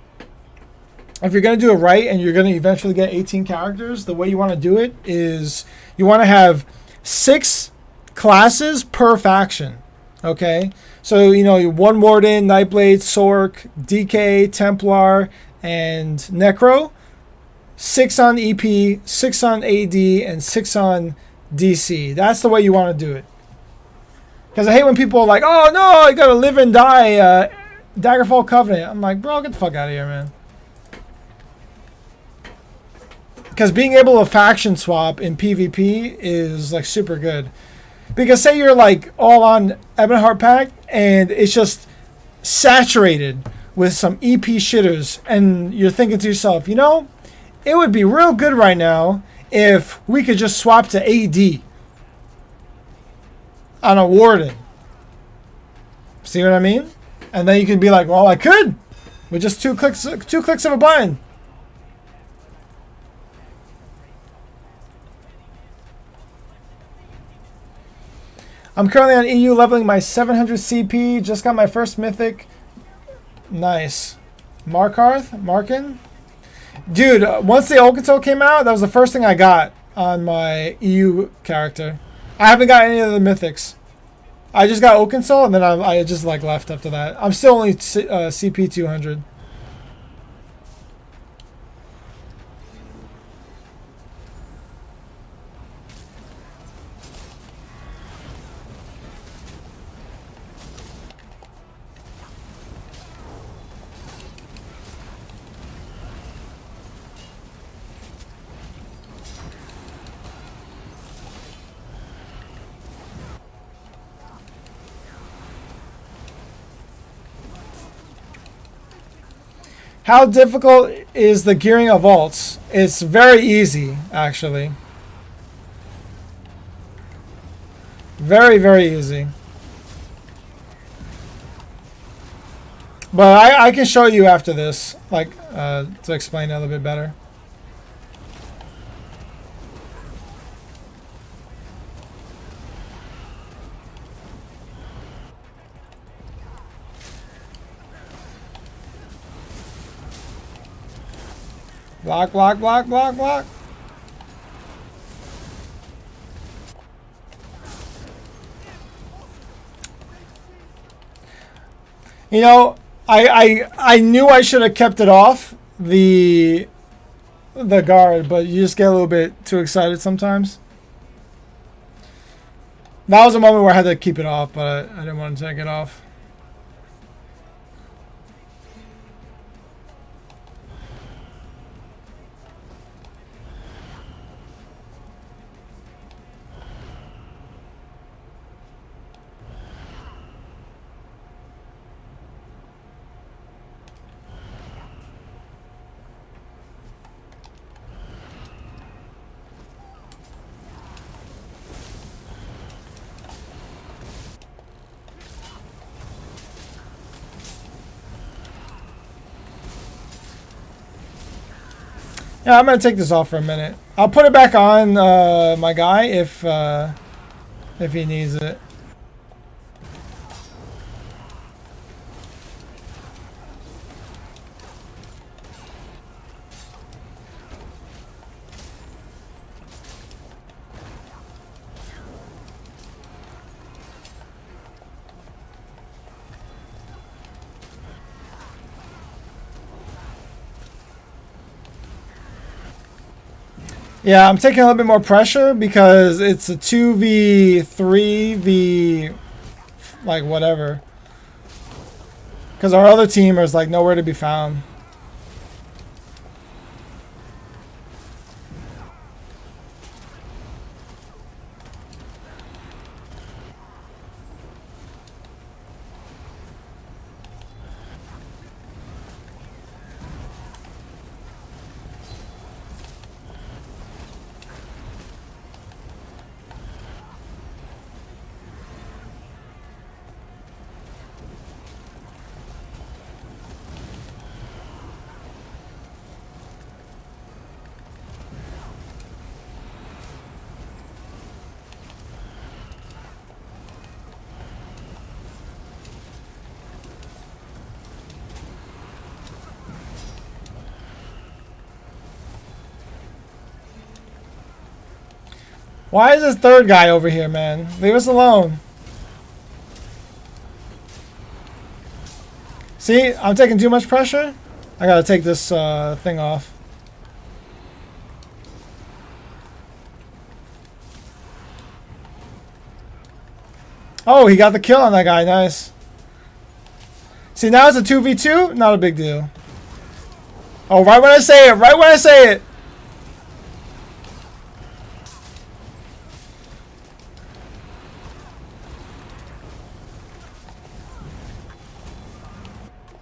and you're gonna eventually get 18 characters, the way you want to do it is you want to have 6 classes per faction. Okay, so you know, 1 Warden, Nightblade, Sork, DK, Templar, and Necro. 6 on EP, 6 on AD, and 6 on DC. That's the way you want to do it. Because I hate when people are like, "Oh no, I gotta live and die." Daggerfall Covenant. I'm like, bro, get the fuck out of here, man. Because being able to faction swap in PvP is like super good. Because say you're like all on Ebonheart Pact and it's just saturated with some EP shitters, and you're thinking to yourself, you know, it would be real good right now if we could just swap to AD on a Warden. See what I mean? And then you can be like, well, I could with just 2 clicks of a button. I'm currently on EU leveling my 700 CP. Just got my first mythic. Nice. Markin? Dude, once the Oaken came out, that was the first thing I got on my EU character. I haven't got any of the mythics. I just got Oaken Soul, and then I just like left after that. I'm still only CP 200. How difficult is the gearing of alts? It's very easy, actually. Very, very easy. But I can show you after this, like, to explain it a little bit better. Block, block, block, block, block. You know, I knew I should have kept it off the guard, but you just get a little bit too excited sometimes. That was a moment where I had to keep it off, but I didn't want to take it off. Yeah, I'm gonna take this off for a minute. I'll put it back on my guy if he needs it. Yeah, I'm taking a little bit more pressure because it's a 2v3v, like, whatever. Because our other team is, like, nowhere to be found. Why is this third guy over here, man? Leave us alone. See, I'm taking too much pressure. I gotta take this thing off. Oh, he got the kill on that guy. Nice. See, now it's a 2v2. Not a big deal. Oh, right when I say it. Right when I say it.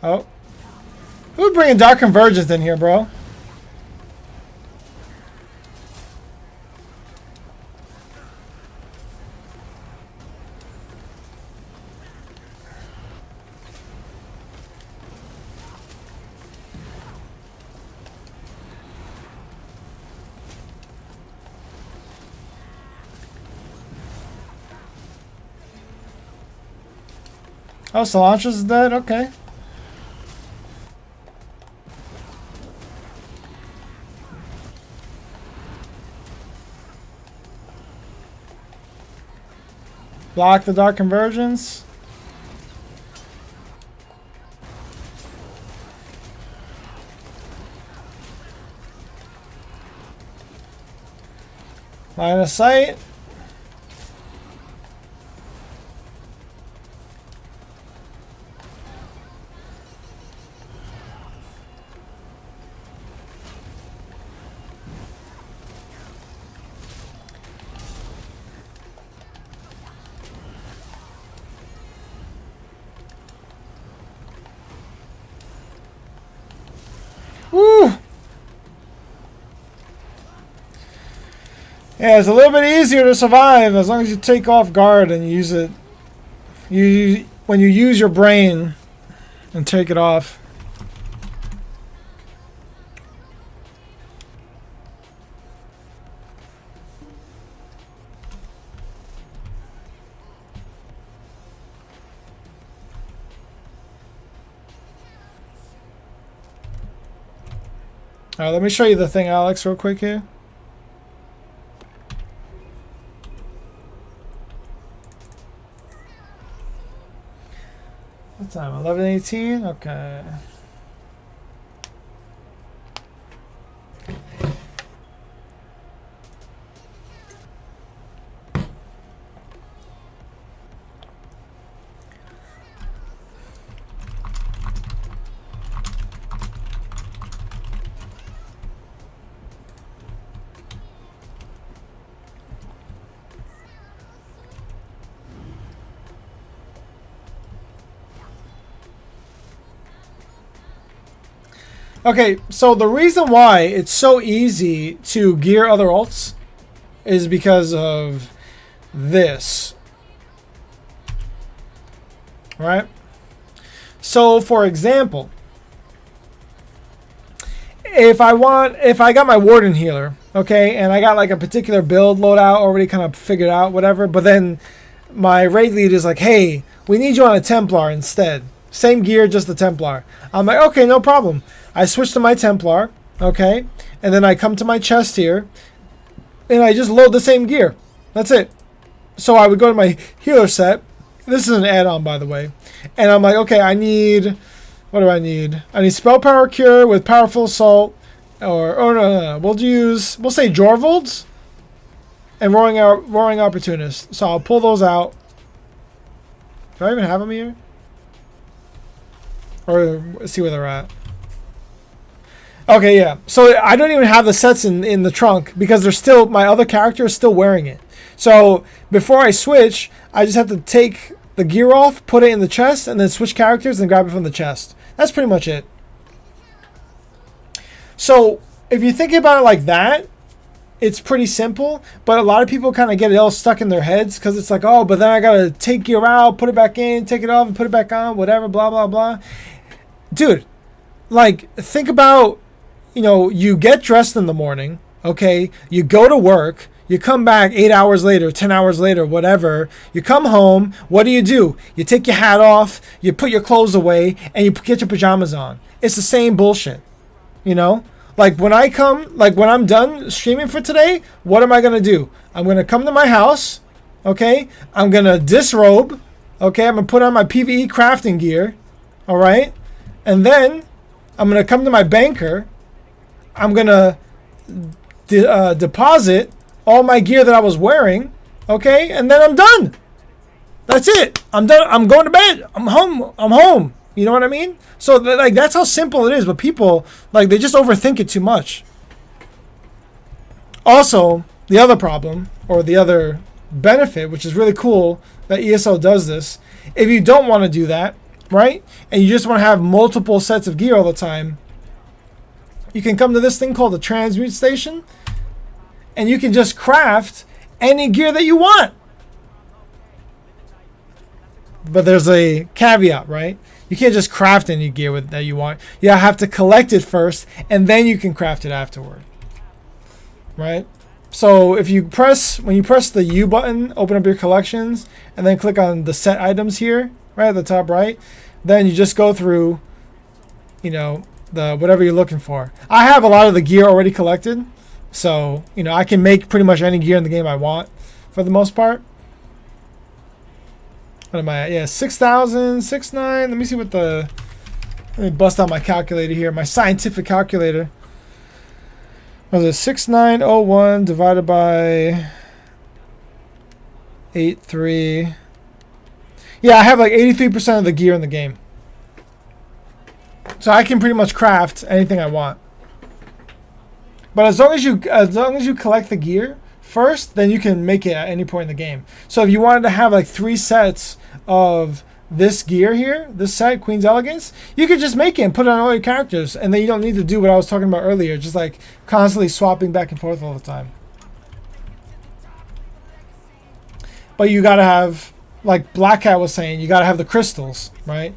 Oh. Who's bringing Dark Convergence in here, bro? Oh, Solantra's dead? Okay. Block the Dark Convergence. Line of sight. Woo! Yeah, it's a little bit easier to survive as long as you take off guard and use it. When you use your brain and take it off. Alright, let me show you the thing, Alex, real quick here. What time? 11:18? Okay. Okay, so the reason why it's so easy to gear other ults is because of this. Right? So, for example, if I got my Warden healer, okay, and I got like a particular build loadout already kind of figured out, whatever, but then my raid lead is like, hey, we need you on a Templar instead. Same gear, just the Templar. I'm like, okay, no problem. I switch to my Templar, okay, and then I come to my chest here, and I just load the same gear. That's it. So I would go to my healer set. This is an add-on, by the way. And I'm like, okay, I need... What do I need? I need Spell Power Cure with Powerful Assault or no. We'll say Jorvolds and Roaring Opportunist. So I'll pull those out. Do I even have them here? Or let's see where they're at. Okay, yeah. So I don't even have the sets in the trunk because they're still, my other character is still wearing it. So before I switch, I just have to take the gear off, put it in the chest, and then switch characters and grab it from the chest. That's pretty much it. So if you think about it like that, it's pretty simple, but a lot of people kind of get it all stuck in their heads because it's like, oh, but then I got to take gear out, put it back in, take it off and put it back on, whatever, blah, blah, blah. Dude, like, think about, you get dressed in the morning, okay? You go to work. You come back 8 hours later, 10 hours later, whatever. You come home. What do? You take your hat off, you put your clothes away, and you get your pajamas on. It's the same bullshit, Like when I'm done streaming for today, what am I going to do? I'm going to come to my house, okay? I'm going to disrobe, okay? I'm going to put on my PvE crafting gear, all right? And then I'm going to come to my banker. I'm going to deposit all my gear that I was wearing, okay? And then I'm done. That's it. I'm done. I'm going to bed. I'm home. You know what I mean? So that's how simple it is. But people, they just overthink it too much. Also, the other problem, or the other benefit, which is really cool that ESO does this, if you don't want to do that, right? And you just want to have multiple sets of gear all the time, you can come to this thing called the transmute station, and you can just craft any gear that you want. But there's a caveat, right? You can't just craft any gear that you want. You have to collect it first, and then you can craft it afterward. Right? So when you press the U button, open up your collections, and then click on the set items here, right at the top right, then you just go through, the whatever you're looking for. I have a lot of the gear already collected, so I can make pretty much any gear in the game I want for the most part. What am I at? Yeah, 6,000, 6,900. Let me see let me bust out my calculator here, my scientific calculator. What was it? 6,901 divided by 8,3. Yeah, I have 83% of the gear in the game. So I can pretty much craft anything I want. But as long as you collect the gear first, then you can make it at any point in the game. So if you wanted to have 3 sets of this gear here, this set, Queen's Elegance, you could just make it and put it on all your characters, and then you don't need to do what I was talking about earlier, just constantly swapping back and forth all the time. But you gotta have, like Black Cat was saying, you gotta have the crystals, right?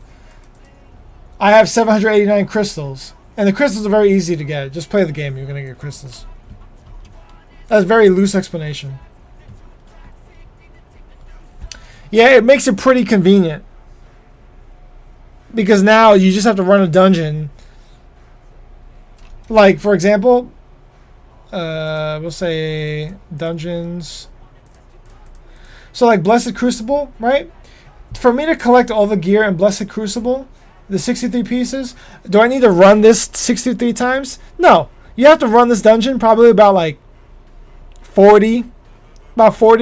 I have 789 crystals, and the crystals are very easy to get. Just play the game, you're gonna get crystals. That's a very loose explanation. Yeah, it makes it pretty convenient. Because now you just have to run a dungeon. Like, for example, we'll say dungeons. So like Blessed Crucible, right? For me to collect all the gear in Blessed Crucible, the 63 pieces, do I need to run this 63 times? No. You have to run this dungeon probably about 40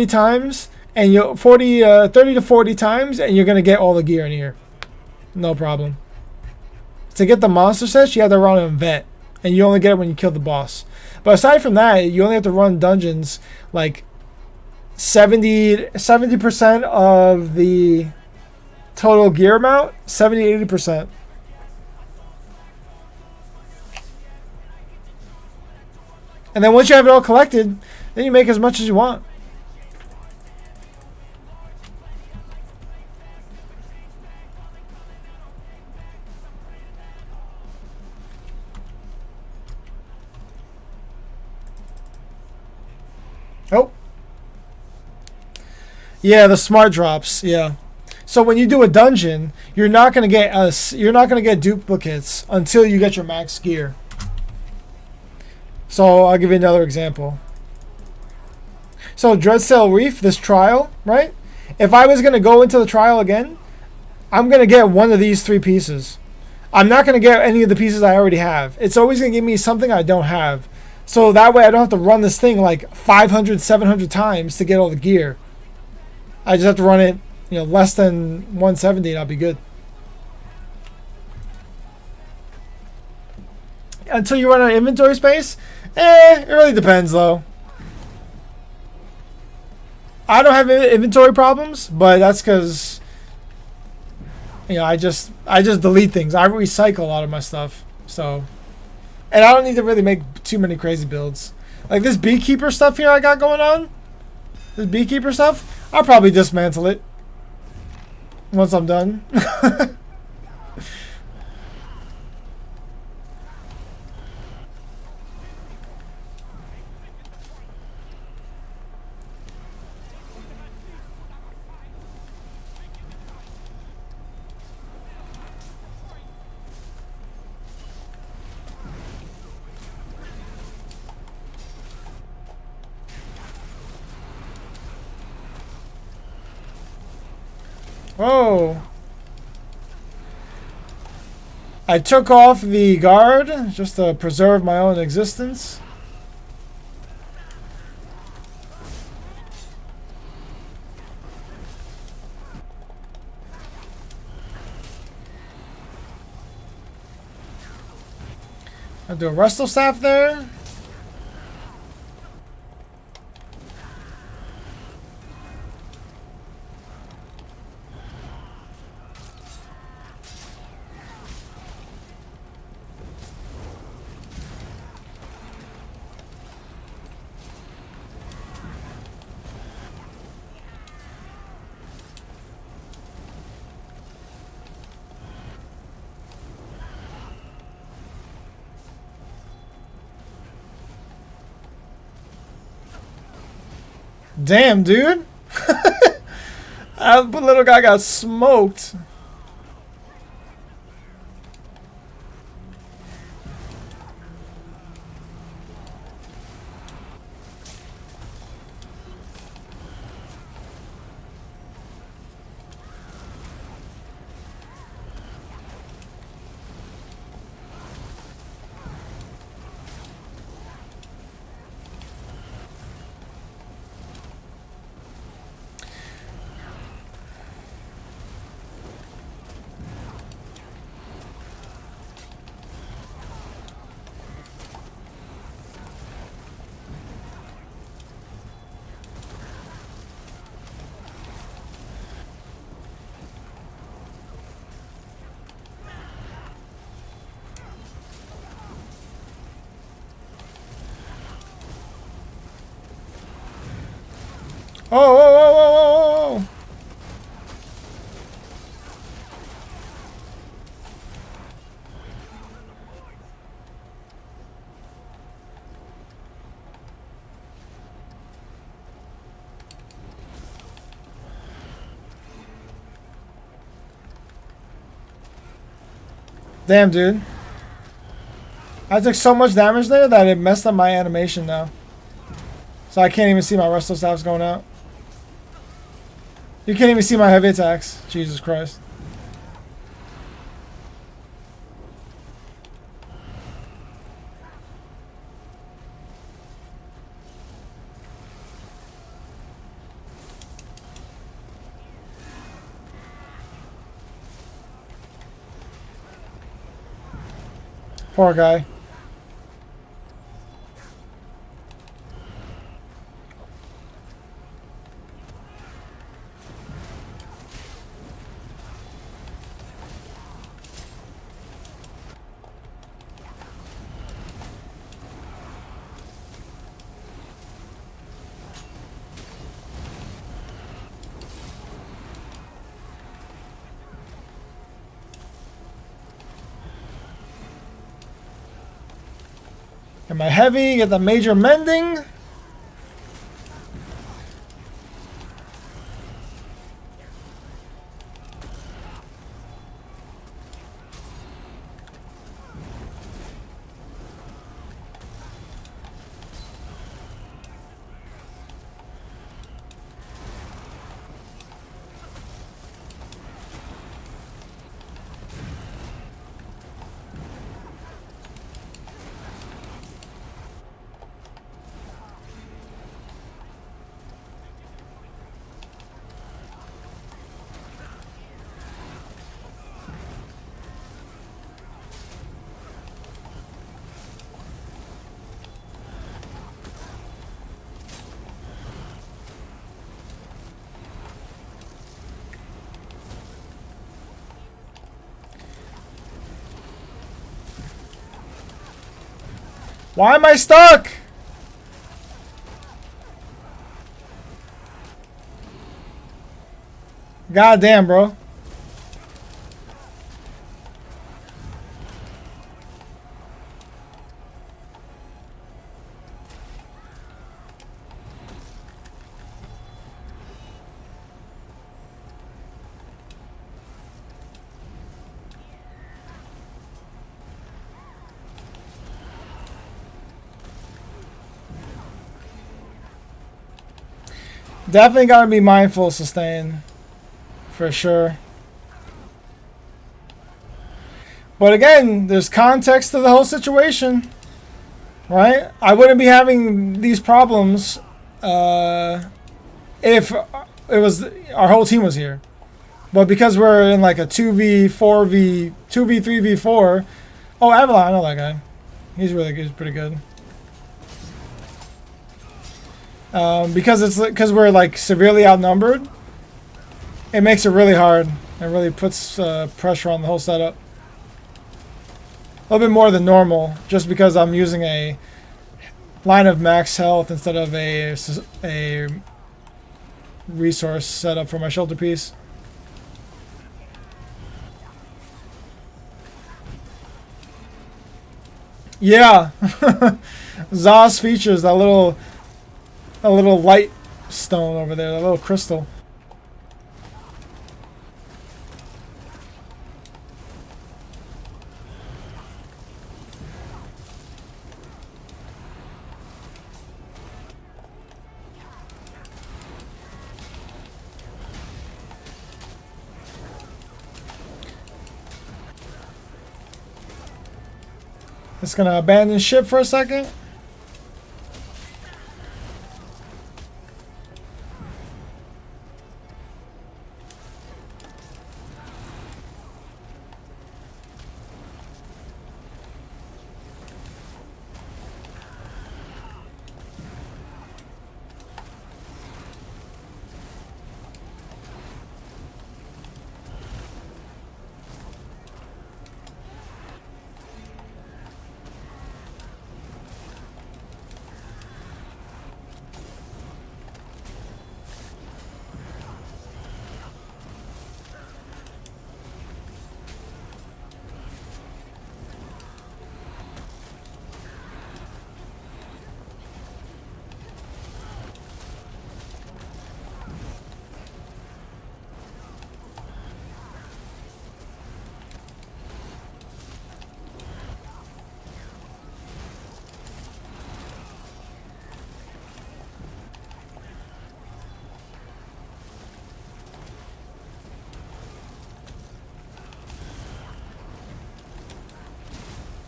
times, and 30 to 40 times, and you're going to get all the gear in here. No problem. To get the monster sets, you have to run in vet, and you only get it when you kill the boss. But aside from that, you only have to run dungeons 70% of the total gear amount, 70-80%. And then once you have it all collected, then you make as much as you want. Oh. Yeah, the smart drops. Yeah. So when you do a dungeon, you're not gonna get duplicates until you get your max gear. So I'll give you another example. So Dreadsail Reef, this trial, right? If I was gonna go into the trial again, I'm gonna get one of these 3 pieces. I'm not going to get any of the pieces I already have. It's always going to give me something I don't have. So that way I don't have to run this thing like 500, 700 times to get all the gear. I just have to run it, less than 170 and I'll be good. Until you run out of inventory space? It really depends though. I don't have inventory problems, but that's because I just delete things. I recycle a lot of my stuff, so, and I don't need to really make too many crazy builds. Like this beekeeper stuff here I got going on. This beekeeper stuff, I'll probably dismantle it once I'm done. Oh. I took off the guard just to preserve my own existence. I'll do a Rustle Staff there. Damn, dude. That little guy got smoked. Oh, oh, oh, oh, oh, oh. Damn, dude. I took so much damage there that it messed up my animation now. So I can't even see my Rustle Staffs going out. You can't even see my heavy attacks. Jesus Christ. Poor guy. Get my heavy, get the major mending. Why am I stuck? God damn, bro. Definitely gotta be mindful of sustain. For sure. But again, there's context to the whole situation. Right? I wouldn't be having these problems if it was our whole team was here. But because we're in like a 2v4v 2v3v4. Oh, Avalon, I know that guy. He's really good. He's pretty good. Because we're like severely outnumbered, it makes it really hard. It really puts pressure on the whole setup. A little bit more than normal, just because I'm using a line of max health instead of a resource setup for my shelter piece. Yeah, Zos features that little light stone over there, that little crystal. Just gonna abandon ship for a second.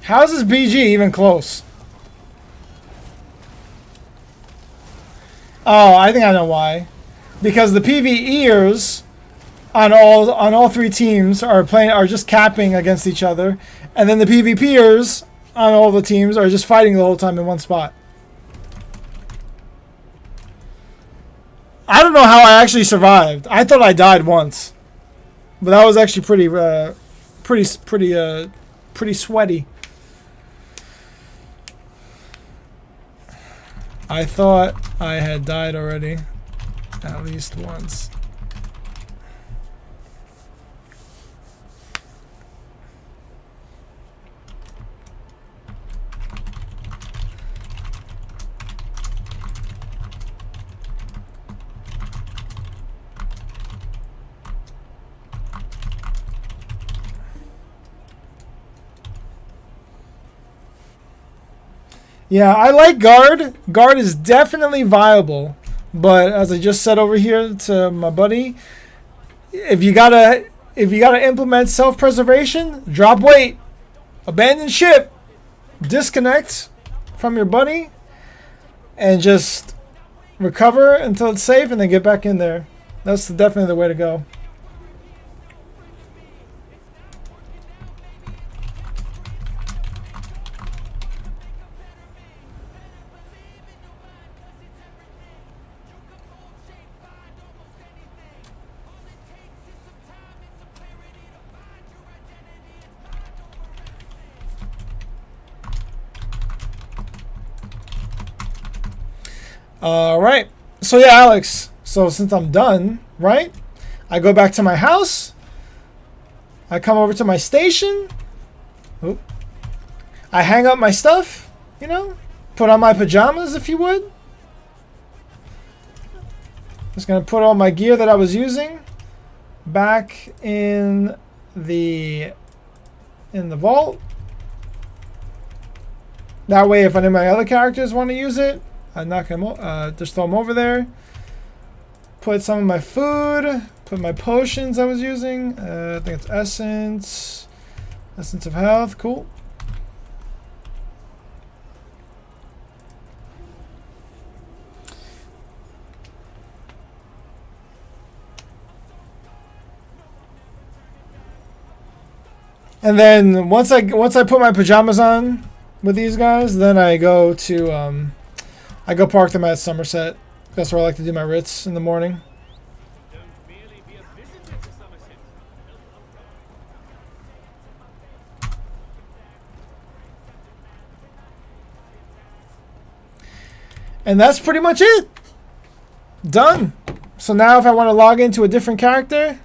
How is this BG even close? Oh, I think I know why. Because the PvEers on all three teams are just capping against each other, and then the PvPers on all the teams are just fighting the whole time in one spot. I don't know how I actually survived. I thought I died once, but that was actually pretty sweaty. I thought I had died already, at least once. Yeah, I like guard. Guard is definitely viable, but as I just said over here to my buddy, if you gotta implement self-preservation, drop weight, abandon ship, disconnect from your buddy, and just recover until it's safe, and then get back in there. That's definitely the way to go. All right. So yeah, Alex. So since I'm done, right? I go back to my house. I come over to my station. Oop. I hang up my stuff, you know, put on my pajamas if you would. Just gonna put all my gear that I was using back in the vault. That way, if any of my other characters want to use it, I knock them, just throw them over there. Put some of my food, put my potions I was using. I think it's essence of health. Cool. And then once I put my pajamas on with these guys, then I go to I go park them at Somerset. That's where I like to do my writs in the morning. And that's pretty much it. Done. So now if I want to log into a different character,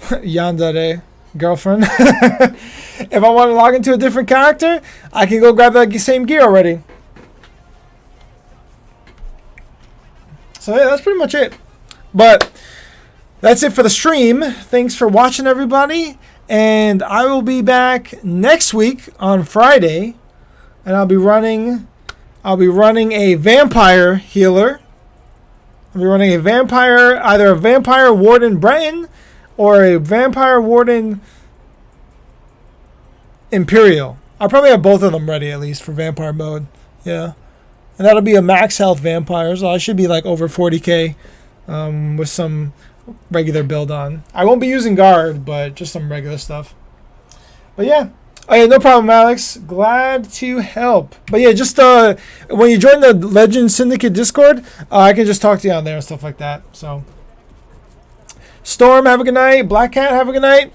yandere, girlfriend. If I want to log into a different character, I can go grab that same gear already. So yeah, that's pretty much it. But that's it for the stream. Thanks for watching, everybody. And I will be back next week on Friday, and I'll be running a vampire healer. I'll be running a vampire, either a vampire warden Breton or a vampire warden Imperial. I'll probably have both of them ready at least for vampire mode. Yeah. And that'll be a max health vampire, so I should be like over 40k with some regular build on. I won't be using guard, but just some regular stuff. But yeah. Oh yeah, no problem, Alex. Glad to help. But yeah, just when you join the Legend Syndicate Discord, I can just talk to you on there and stuff like that. So, Storm, have a good night. Black Cat, have a good night.